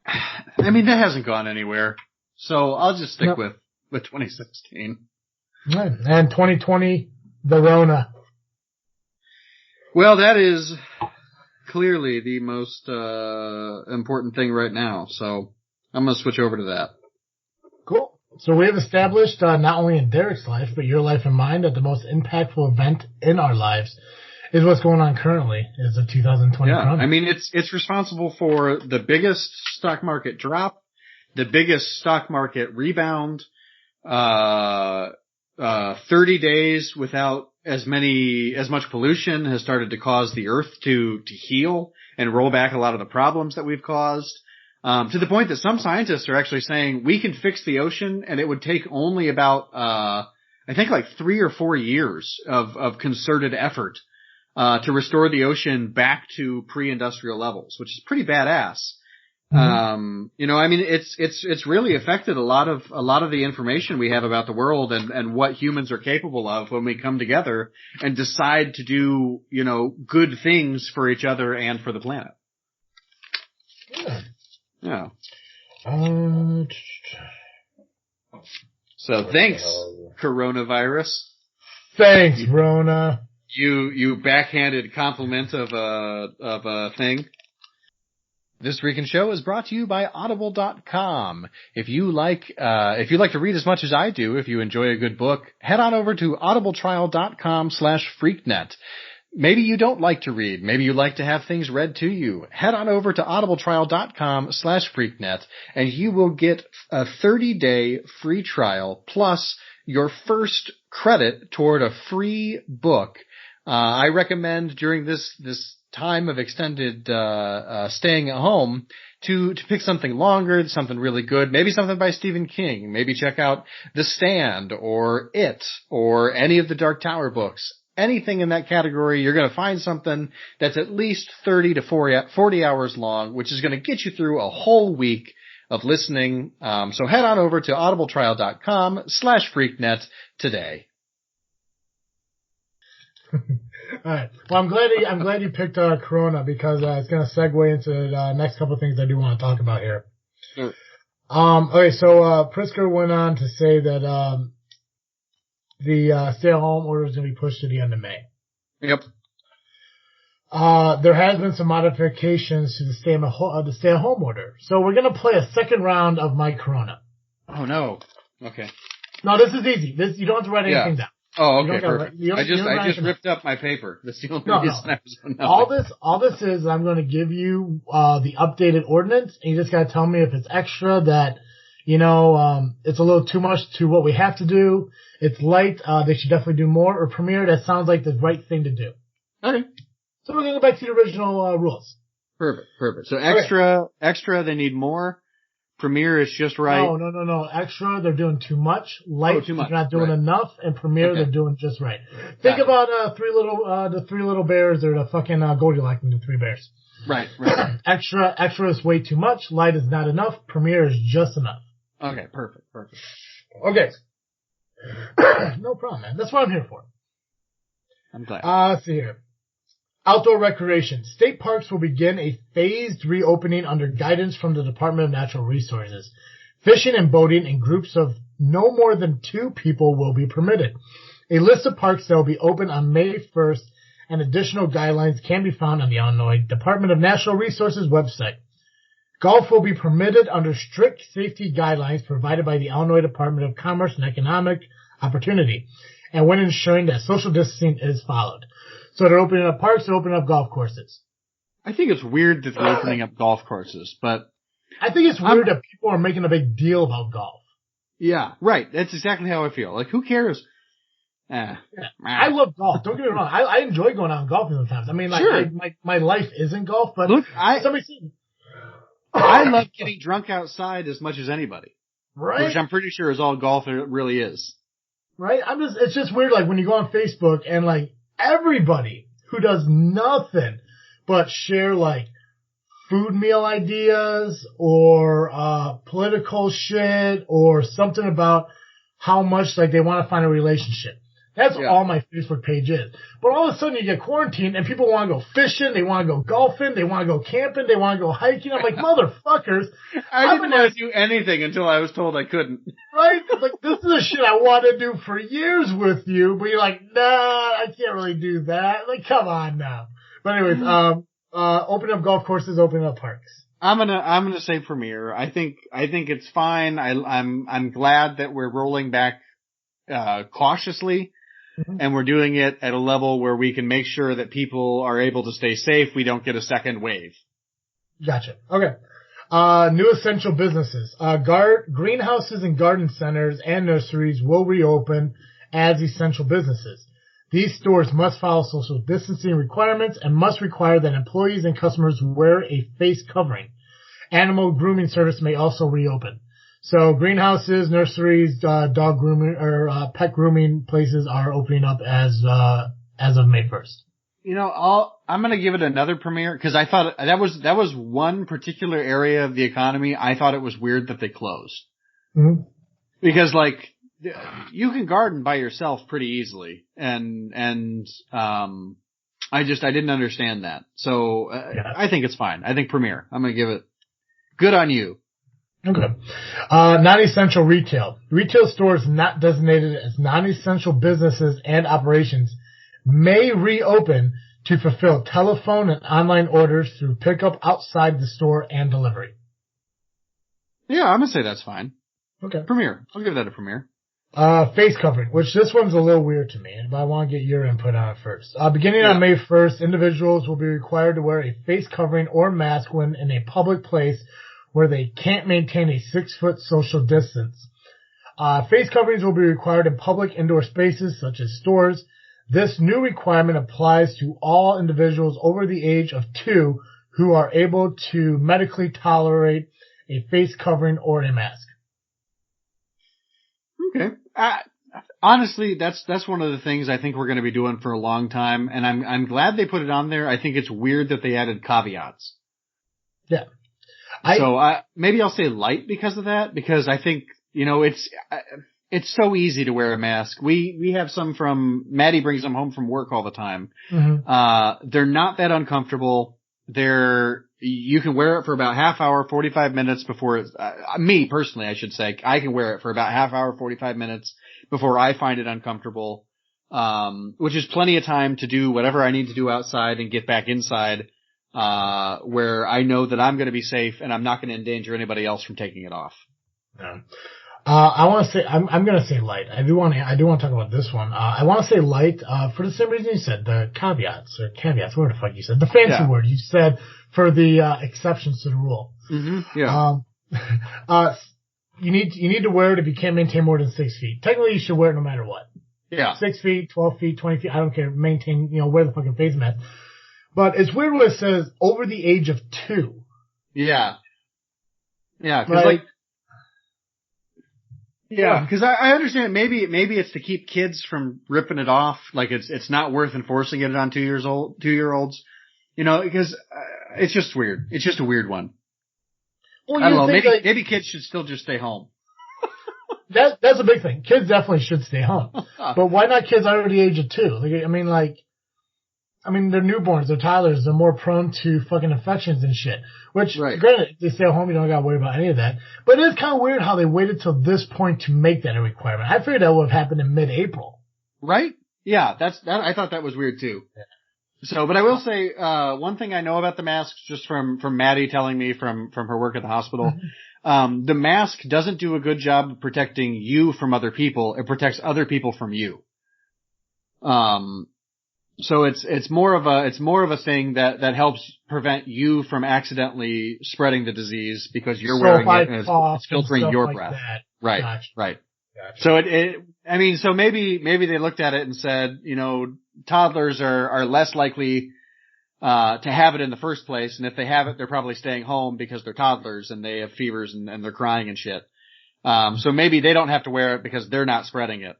I mean, that hasn't gone anywhere. So I'll just stick with 2016. And 2020, the Rona. Well, that is clearly the most important thing right now. So I'm going to switch over to that. Cool. So we have established, not only in Derek's life, but your life and mine, that the most impactful event in our lives is what's going on currently, is the 2020 Corona. I mean, it's responsible for the biggest stock market drop, the biggest stock market rebound, 30 days without as much pollution has started to cause the earth to heal and roll back a lot of the problems that we've caused. To the point that some scientists are actually saying we can fix the ocean, and it would take only about, I think like 3 or 4 years of concerted effort, to restore the ocean back to pre-industrial levels, which is pretty badass. Mm-hmm. I mean, it's really affected a lot of the information we have about the world and what humans are capable of when we come together and decide to do, good things for each other and for the planet. Yeah. So thanks, coronavirus. Thanks, Rona. You backhanded compliment of a thing. This Freakin' Show is brought to you by Audible.com. If you like to read as much as I do, if you enjoy a good book, head on over to audibletrial.com/freaknet. Maybe you don't like to read. Maybe you like to have things read to you. Head on over to audibletrial.com/freaknet and you will get a 30-day free trial plus your first credit toward a free book. I recommend during this time of extended staying at home to pick something longer, something really good, maybe something by Stephen King. Maybe check out The Stand or It or any of the Dark Tower books. Anything in that category, you're going to find something that's at least 30 to 40 hours long, which is going to get you through a whole week of listening. So head on over to audibletrial.com/freaknet today. All right. Well, I'm glad you picked Corona because it's going to segue into the next couple of things I do want to talk about here. Sure. Okay, so Pritzker went on to say that the stay-at-home order is going to be pushed to the end of May. Yep. There has been some modifications to the stay-at-home order. So we're going to play a second round of My Corona. Oh, no. Okay. No, this is easy. You don't have to write anything down. Oh, okay, perfect. I just ripped up my paper. That's the only reason I was knowing. All this is, I'm going to give you the updated ordinance, and you just got to tell me if it's extra, that it's a little too much to what we have to do. It's light. They should definitely do more. Or Premier, that sounds like the right thing to do. Okay. So we're going to go back to the original rules. Perfect. So extra, they need more. Premier is just right. No. Extra, they're doing too much. Light, too much. They're not doing enough. And Premier, they're doing just right. Think about the three little bears, or the fucking Goldilocks and the three bears. Right. Extra is way too much. Light is not enough. Premier is just enough. Okay, perfect. Okay. No problem, man. That's what I'm here for. I'm glad. Let's see here. Outdoor recreation. State parks will begin a phased reopening under guidance from the Department of Natural Resources. Fishing and boating in groups of no more than 2 people will be permitted. A list of parks that will be open on May 1st and additional guidelines can be found on the Illinois Department of Natural Resources website. Golf will be permitted under strict safety guidelines provided by the Illinois Department of Commerce and Economic Opportunity, and when ensuring that social distancing is followed. So they're opening up parks, they're opening up golf courses. I think it's weird that they're opening up golf courses, but... I think it's weird that people are making a big deal about golf. Yeah, right. That's exactly how I feel. Like, who cares? Yeah. I love golf. Don't get me wrong. I enjoy going out and golfing sometimes. I mean, like, Sure. my life isn't golf, but Look, somebody I love getting drunk outside as much as anybody. right? Which I'm pretty sure is all golf really is. Right? It's just weird, like, when you go on Facebook and, like, everybody who does nothing but share, like, food meal ideas or, political shit or something about how much, like, they want to find a relationship. That's all my Facebook page is. But all of a sudden you get quarantined and people want to go fishing, they want to go golfing, they want to go camping, they want to go hiking. I'm like, motherfuckers. I didn't want to do anything until I was told I couldn't. Right? It's like, this is the shit I want to do for years with you, but you're like, nah, I can't really do that. Like, come on now. But anyways, opening up golf courses, opening up parks. I'm gonna say Premier. I think it's fine. I'm glad that we're rolling back, cautiously. Mm-hmm. And we're doing it at a level where we can make sure that people are able to stay safe. We don't get a second wave. Gotcha. Okay. New essential businesses. Greenhouses and garden centers and nurseries will reopen as essential businesses. These stores must follow social distancing requirements and must require that employees and customers wear a face covering. Animal grooming service may also reopen. So greenhouses, nurseries, dog grooming or pet grooming places are opening up as of May 1st. You know, I'm going to give it another premiere because I thought that was one particular area of the economy. I thought it was weird that they closed. Mm-hmm. Because like you can garden by yourself pretty easily, and I didn't understand that. So I think it's fine. I think premiere. I'm going to give it good on you. Okay. Non-essential retail. Retail stores not designated as non-essential businesses and operations may reopen to fulfill telephone and online orders through pickup outside the store and delivery. Yeah, I'm going to say that's fine. Okay. Premiere. I'll give that a premiere. Face covering, which this one's a little weird to me, but I want to get your input on it first. Beginning on May 1st, individuals will be required to wear a face covering or mask when in a public place where they can't maintain a 6-foot social distance. Face coverings will be required in public indoor spaces such as stores. This new requirement applies to all individuals over the age of 2 who are able to medically tolerate a face covering or a mask. Okay. Honestly, that's one of the things I think we're going to be doing for a long time, and I'm glad they put it on there. I think it's weird that they added caveats. Yeah. Maybe I'll say light because of that, because I think, you know, it's so easy to wear a mask. We have some Maddie brings them home from work all the time. Mm-hmm. They're not that uncomfortable. You can wear it for about half hour, 45 minutes before me personally, I should say, I can wear it for about half hour, 45 minutes before I find it uncomfortable. Which is plenty of time to do whatever I need to do outside and get back inside. Where I know that I'm going to be safe and I'm not going to endanger anybody else from taking it off. Yeah. I want to say, I'm going to say light. I do want to talk about this one. I want to say light, for the same reason you said, the caveats, whatever the fuck you said, the fancy word you said for the, exceptions to the rule. Mm-hmm. Yeah. You need to wear it if you can't maintain more than 6 feet. Technically you should wear it no matter what. Yeah. 6 feet, 12 feet, 20 feet, I don't care, maintain, wear the fucking face mask. But it's weird when it says over the age of 2. Yeah. Yeah, cause because I understand maybe it's to keep kids from ripping it off. Like it's not worth enforcing it on 2-year-olds. Because it's just weird. It's just a weird one. Well, I don't know. Maybe kids should still just stay home. That's a big thing. Kids definitely should stay home. But why not kids under the age of 2? They're newborns, they're toddlers, they're more prone to fucking infections and shit. Which, granted, they stay at home, you don't gotta worry about any of that. But it is kind of weird how they waited till this point to make that a requirement. I figured that would have happened in mid-April. Right? Yeah, I thought that was weird too. Yeah. So, but I will say, one thing I know about the masks, just from Maddie telling me from her work at the hospital, the mask doesn't do a good job of protecting you from other people. It protects other people from you. So it's more of a thing that helps prevent you from accidentally spreading the disease because you're wearing it and it's filtering your breath. Right. Gotcha. Right. Gotcha. So so maybe they looked at it and said, toddlers are less likely to have it in the first place, and if they have it, they're probably staying home because they're toddlers and they have fevers and they're crying and shit. So maybe they don't have to wear it because they're not spreading it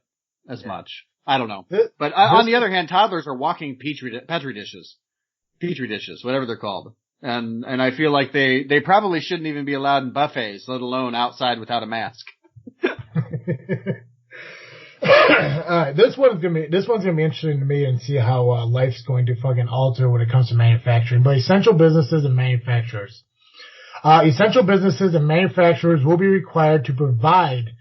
as much. I don't know. But on the other hand, toddlers are walking petri dishes, whatever they're called. And I feel like they probably shouldn't even be allowed in buffets, let alone outside without a mask. Alright, this one's gonna be interesting to me and see how life's going to fucking alter when it comes to manufacturing. But essential businesses and manufacturers. Essential businesses and manufacturers will be required to provide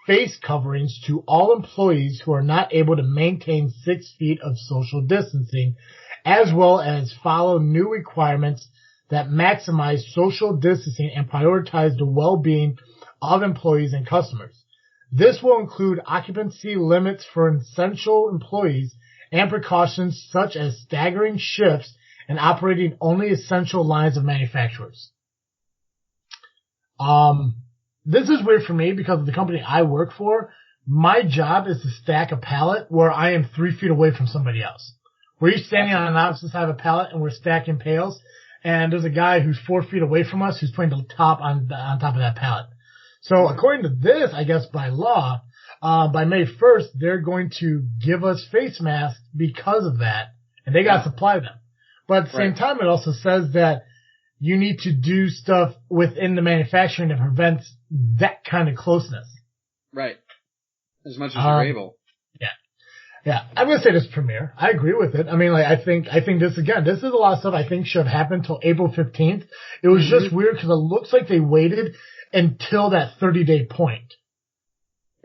face coverings to all employees who are not able to maintain 6 feet of social distancing, as well as follow new requirements that maximize social distancing and prioritize the well-being of employees and customers. This will include occupancy limits for essential employees and precautions such as staggering shifts and operating only essential lines of manufacturers. This is weird for me because of the company I work for. My job is to stack a pallet where I am 3 feet away from somebody else. We're each standing on an opposite side of a pallet and we're stacking pails. And there's a guy who's 4 feet away from us who's putting the top on top of that pallet. So according to this, I guess by law, by May 1st, they're going to give us face masks because of that. And they got to supply them. But at the same time, it also says that you need to do stuff within the manufacturing that prevents that kind of closeness. Right. As much as you're able. Yeah. Yeah. I'm going to say this premiere. I agree with it. I mean, like, I think this is a lot of stuff I think should have happened till April 15th. It was just weird because it looks like they waited until that 30-day point.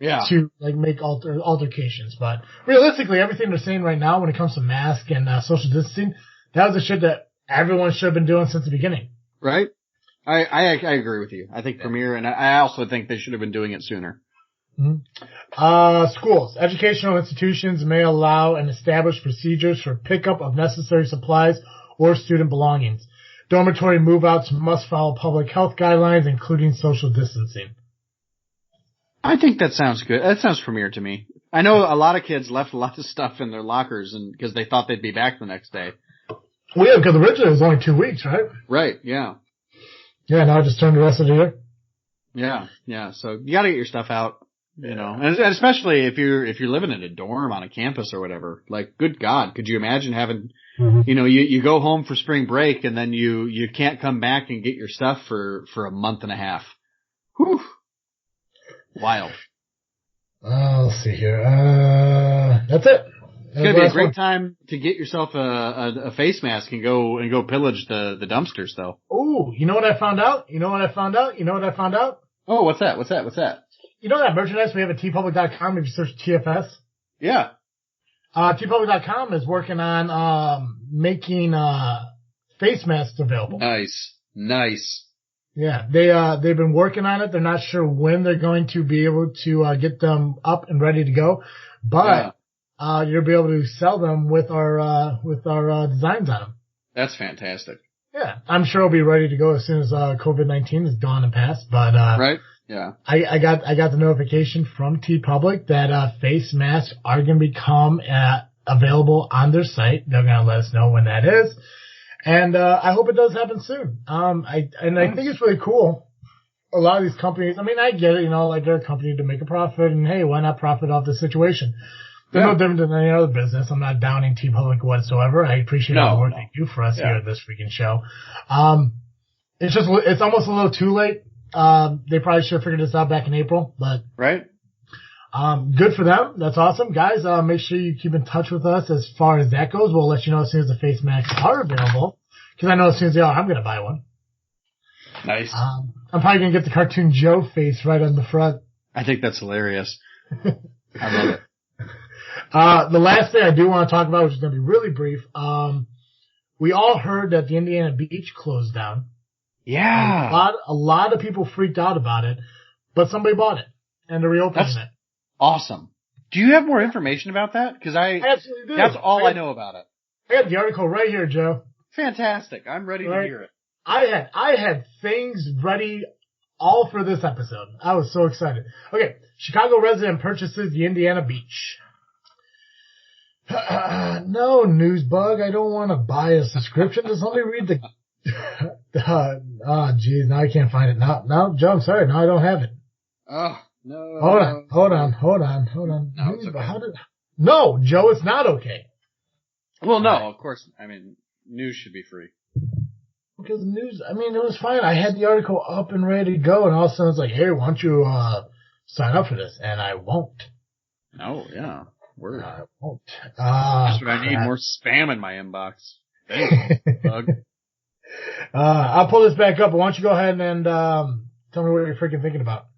Yeah. To, like, make altercations. But realistically, everything they're saying right now when it comes to mask and social distancing, that was the shit that everyone should have been doing since the beginning. Right. I agree with you. I think Premier, and I also think they should have been doing it sooner. Mm-hmm. Schools. Educational institutions may allow and establish procedures for pickup of necessary supplies or student belongings. Dormitory move-outs must follow public health guidelines, including social distancing. I think that sounds good. That sounds Premier to me. I know a lot of kids left a lot of stuff in their lockers and because they thought they'd be back the next day. Well, yeah, because originally it was only 2 weeks, right? Right, yeah. Yeah, now I just turned the rest of the year. Yeah, yeah. So you gotta get your stuff out, and especially if you're living in a dorm on a campus or whatever. Like, good God, could you imagine having, you go home for spring break and then you can't come back and get your stuff for a month and a half. Whew. Wild. Let's see here. That's it. It's gonna be a great time to get yourself a face mask and go pillage the dumpsters though. Oh, you know what I found out? Oh, what's that? You know that merchandise we have at tpublic.com if you search TFS? Yeah. tpublic.com is working on making face masks available. Nice. Yeah, they've been working on it. They're not sure when they're going to be able to get them up and ready to go, but you'll be able to sell them with our designs on them. That's fantastic. Yeah, I'm sure it'll be ready to go as soon as COVID-19 is gone and past. But right, yeah. I got the notification from TeePublic that face masks are going to become available on their site. They're going to let us know when that is, and I hope it does happen soon. I think it's really cool. A lot of these companies, I mean, I get it, like they're a company to make a profit, and hey, why not profit off the situation? They're no different than any other business. I'm not downing TeePublic whatsoever. I appreciate all the work they do for us here at this freaking show. It's almost a little too late. They probably should have figured this out back in April, but. Right. Good for them. That's awesome. Guys, make sure you keep in touch with us as far as that goes. We'll let you know as soon as the face masks are available. Cause I know as soon as they are, I'm going to buy one. Nice. I'm probably going to get the Cartoon Joe face right on the front. I think that's hilarious. I love it. The last thing I do want to talk about, which is going to be really brief, we all heard that the Indiana Beach closed down. Yeah. A lot of people freaked out about it, but somebody bought it, and they're reopening it. Awesome. Do you have more information about that? Because I absolutely do. That's all I know about it. got the article right here, Joe. Fantastic. I'm ready to hear it. I had things ready all for this episode. I was so excited. Okay, Chicago resident purchases the Indiana beach. No, news bug. I don't want to buy a subscription. Just let me read the. Geez, now I can't find it. No, Joe, I'm sorry. No, I don't have it. Oh no. Hold on. No, it's okay. No, Joe, it's not okay. Well, no, of course. I mean, news should be free. Because the news, I mean, it was fine. I had the article up and ready to go, and all of a sudden it's like, hey, why don't you sign up for this? And I won't. Oh, yeah. Word. I won't. That's what I need, more spam in my inbox. Thanks, bug. I'll pull this back up, but why don't you go ahead and tell me what you're freaking thinking about.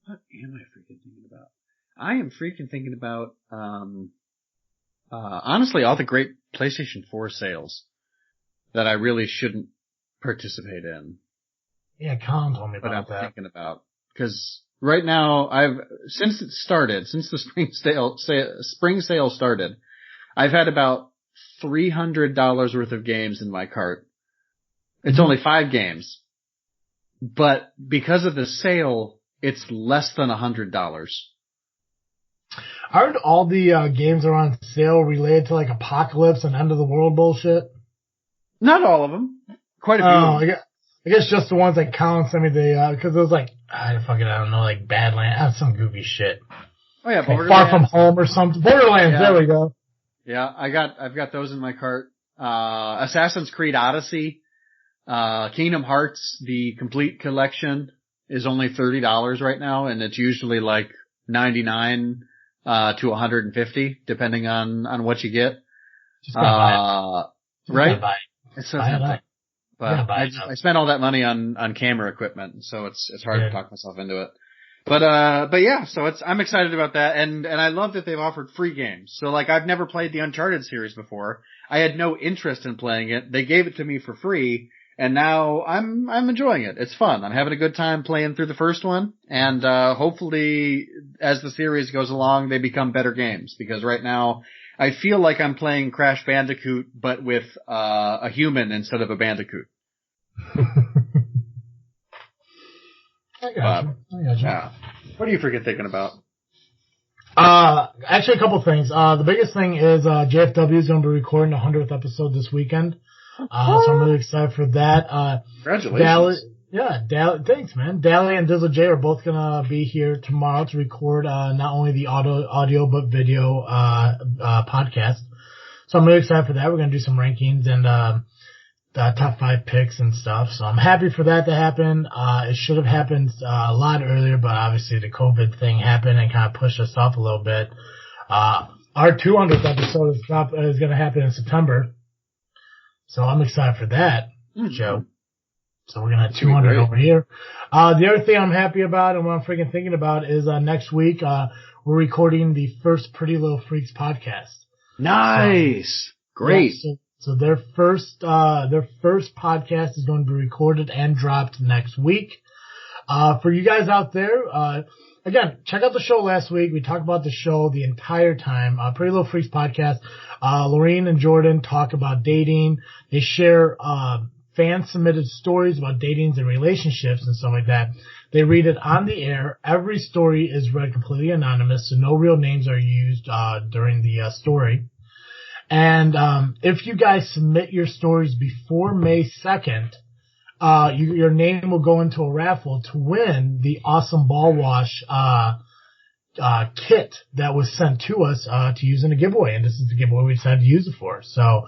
What am I freaking thinking about? I am freaking thinking about, honestly, all the great PlayStation 4 sales that I really shouldn't participate in. Yeah, Colin told me about that. But I'm thinking about, because right now since the spring sale started, I've had about $300 worth of games in my cart. It's only 5 games, but because of the sale, it's less than $100. Aren't all the games that are on sale related to like apocalypse and end of the world bullshit? Not all of them. Quite a few. Oh, I guess just the ones that Colin sent me because it was like, I don't know, like Badlands, some goofy shit. Oh yeah, like Far From Home or something. Borderlands, yeah. There we go. Yeah, I've got those in my cart. Assassin's Creed Odyssey, Kingdom Hearts, the complete collection is only $30 right now, and it's usually like $99 to $150, depending on what you get. Just buy it. Right? Buy it. It's so tempting. But I spent all that money on camera equipment, so it's hard to talk myself into it. But yeah, so I'm excited about that, and I love that they've offered free games. So like, I've never played the Uncharted series before. I had no interest in playing it. They gave it to me for free, and now I'm enjoying it. It's fun. I'm having a good time playing through the first one, and hopefully as the series goes along, they become better games, because right now I feel like I'm playing Crash Bandicoot, but with a human instead of a bandicoot. I got you. Yeah. What are you freaking thinking about? Actually, a couple things. The biggest thing is JFW is going to be recording the 100th episode this weekend. So I'm really excited for that. Congratulations. Thanks, man. Dally and Dizzle J are both going to be here tomorrow to record not only the audio but video podcast. So I'm really excited for that. We're going to do some rankings and top 5 picks and stuff. So I'm happy for that to happen. It should have happened a lot earlier, but obviously the COVID thing happened and kind of pushed us off a little bit. Our 200th episode is going to happen in September. So I'm excited for that, Joe. So we're going to have 200 over here. The other thing I'm happy about and what I'm freaking thinking about is podcast we're recording the first Pretty Little Freaks podcast. Nice. Great. Yeah, so their first podcast is going to be recorded and dropped next week. For you guys out there, again, check out the show last week. We talked about the show the entire time. Pretty Little Freaks podcast. Lorraine and Jordan talk about dating. They share, fan submitted stories about datings and relationships and stuff like that. They read it on the air. Every story is read completely anonymous, so no real names are used, during the story. And if you guys submit your stories before May 2nd, your name will go into a raffle to win the awesome ball wash kit that was sent to us to use in a giveaway. And this is the giveaway we decided to use it for. So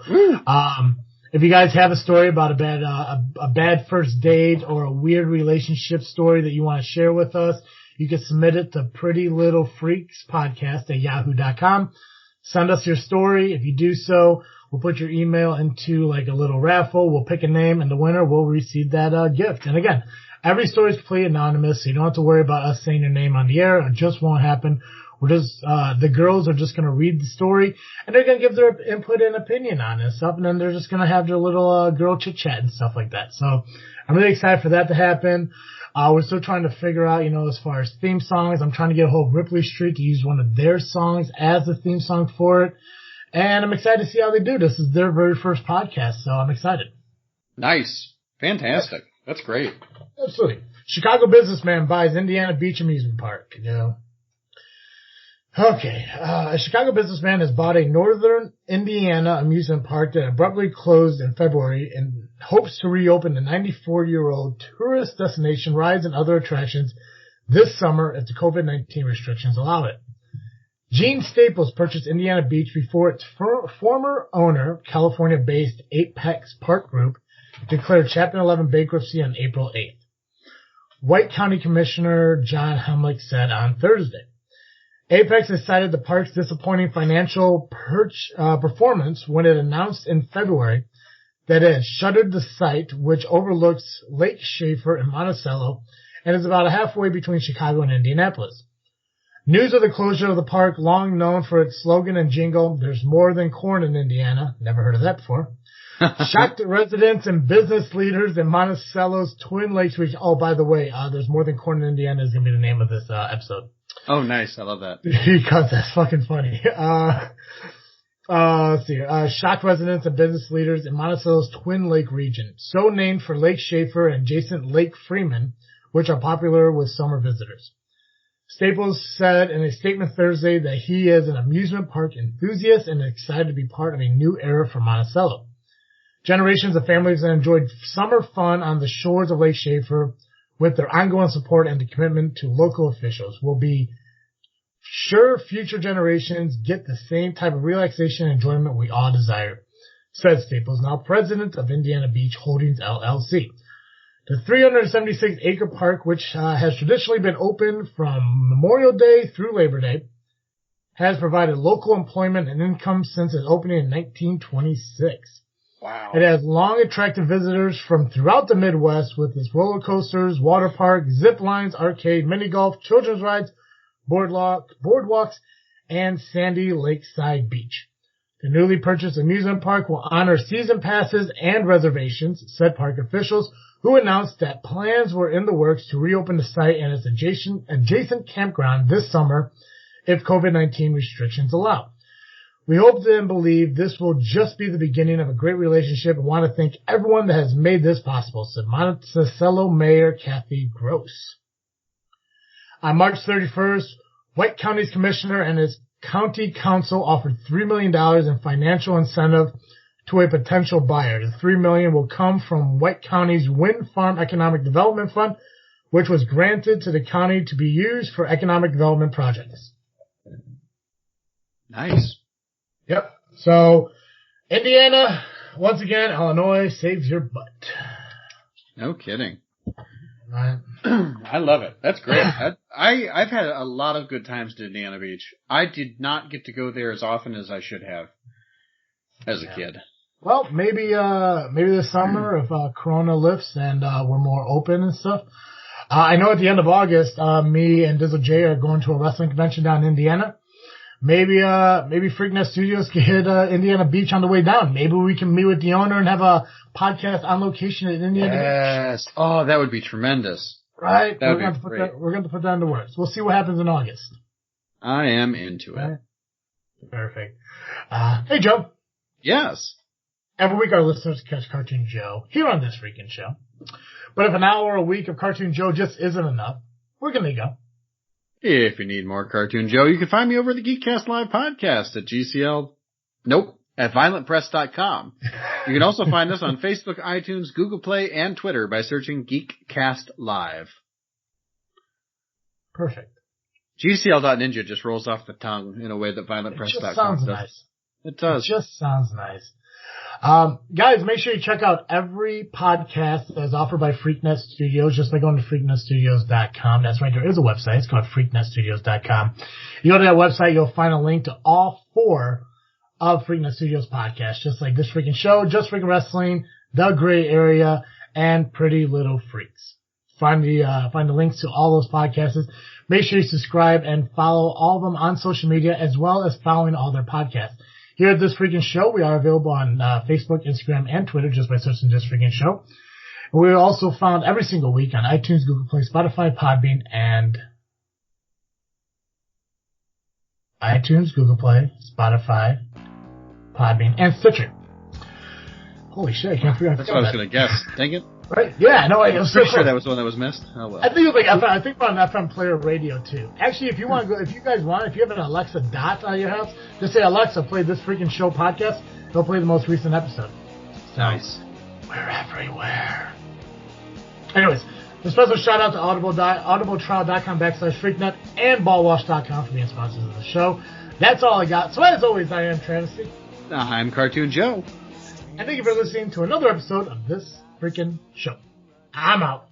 if you guys have a story about a bad first date or a weird relationship story that you want to share with us, you can submit it to prettylittlefreakspodcast@yahoo.com. Send us your story. If you do so, we'll put your email into like a little raffle. We'll pick a name, and the winner will receive that gift. And again, every story is completely anonymous, so you don't have to worry about us saying your name on the air. It just won't happen. We're just the girls are just going to read the story, and they're going to give their input and opinion on it and stuff, and then they're just going to have their little girl chit chat and stuff like that. So I'm really excited for that to happen. We're still trying to figure out, as far as theme songs, I'm trying to get a hold of Ripley Street to use one of their songs as the theme song for it. And I'm excited to see how they do. This is their very first podcast, so I'm excited. Nice. Fantastic. That's great. Absolutely. Chicago businessman buys Indiana Beach amusement park. Okay. A Chicago businessman has bought a northern Indiana amusement park that abruptly closed in February and hopes to reopen the 94-year-old tourist destination, rides, and other attractions this summer if the COVID-19 restrictions allow it. Gene Staples purchased Indiana Beach before its former owner, California-based Apex Park Group, declared Chapter 11 bankruptcy on April 8th. White County Commissioner John Hemlick said on Thursday. Apex has cited the park's disappointing financial performance when it announced in February that it has shuttered the site, which overlooks Lake Schaefer and Monticello and is about halfway between Chicago and Indianapolis. News of the closure of the park, long known for its slogan and jingle, "There's more than corn in Indiana," never heard of that before, shocked residents and business leaders in Monticello's Twin Lakes region. Oh, by the way, "There's more than corn in Indiana" is going to be the name of this episode. Oh, nice. I love that. Because that's fucking funny. Let's see. Shocked residents and business leaders in Monticello's Twin Lake region, so named for Lake Schaefer and adjacent Lake Freeman, which are popular with summer visitors. Staples said in a statement Thursday that he is an amusement park enthusiast and excited to be part of a new era for Monticello. Generations of families that enjoyed summer fun on the shores of Lake Schaefer, with their ongoing support and the commitment to local officials, will be sure future generations get the same type of relaxation and enjoyment we all desire, said Staples, now president of Indiana Beach Holdings, LLC. The 376-acre park, which has traditionally been open from Memorial Day through Labor Day, has provided local employment and income since its opening in 1926. Wow. It has long attracted visitors from throughout the Midwest with its roller coasters, water park, zip lines, arcade, mini golf, children's rides, boardwalks, and sandy lakeside beach. The newly purchased amusement park will honor season passes and reservations, said park officials, who announced that plans were in the works to reopen the site and its adjacent campground this summer if COVID-19 restrictions allow. We hope and believe this will just be the beginning of a great relationship and want to thank everyone that has made this possible, said Monticello Mayor Kathy Gross. On March 31st, White County's commissioner and his county council offered $3 million in financial incentive to a potential buyer. The $3 million will come from White County's Wind Farm Economic Development Fund, which was granted to the county to be used for economic development projects. Nice. Yep. So, Indiana, once again, Illinois saves your butt. No kidding. Right. I love it. That's great. I've had a lot of good times at Indiana Beach. I did not get to go there as often as I should have as a kid. Well, maybe this summer if Corona lifts and we're more open and stuff. I know at the end of August, me and Dizzle J are going to a wrestling convention down in Indiana. Maybe Freakin Studios can hit Indiana Beach on the way down. Maybe we can meet with the owner and have a podcast on location at Indiana Beach. Yes. Oh, that would be tremendous. Right? That We're would be great. We're going to put that into words. We'll see what happens in August. I am into it. Right? Perfect. Hey, Joe. Yes. Every week our listeners catch Cartoon Joe here on this Freakin' Show. But if an hour a week of Cartoon Joe just isn't enough, we're going to go. If you need more Cartoon Joe, you can find me over at the Geekcast Live podcast at violentpress.com. You can also find us on Facebook, iTunes, Google Play, and Twitter by searching Geekcast Live. Perfect. GCL.Ninja just rolls off the tongue in a way that violentpress.com It just sounds does. nice. It does. It just sounds nice. Guys, make sure you check out every podcast that is offered by Freaknet Studios just by going to freaknetstudios.com. That's right, there is a website. It's called freaknetstudios.com. You go to that website, you'll find a link to all 4 of Freaknet Studios podcasts, just like This Freakin' Show, Just Freakin' Wrestling, The Gray Area, and Pretty Little Freaks. Find the links to all those podcasts. Make sure you subscribe and follow all of them on social media as well as following all their podcasts. Here at This Freakin' Show, we are available on Facebook, Instagram, and Twitter just by searching This Freakin' Show. And we're also found every single week on iTunes, Google Play, Spotify, Podbean, and Podbean, and Stitcher. Holy shit, I can't forget. That's what I was going to guess. Dang it. Right? Yeah, no, I'm pretty sure that was the one that was missed. Oh, well. I think it was like I think on FM Player Radio too. Actually, if you want to go, if you guys want, if you have an Alexa Dot on your house, just say Alexa, play this freaking show podcast. They'll play the most recent episode. So, Nice. We're everywhere. Anyways, a special shout out to audibletrial.com/freaknet and ballwash.com for being sponsors of the show. That's all I got. So as always, I am Travesty. I'm Cartoon Joe. And thank you for listening to another episode of this freaking show. I'm out.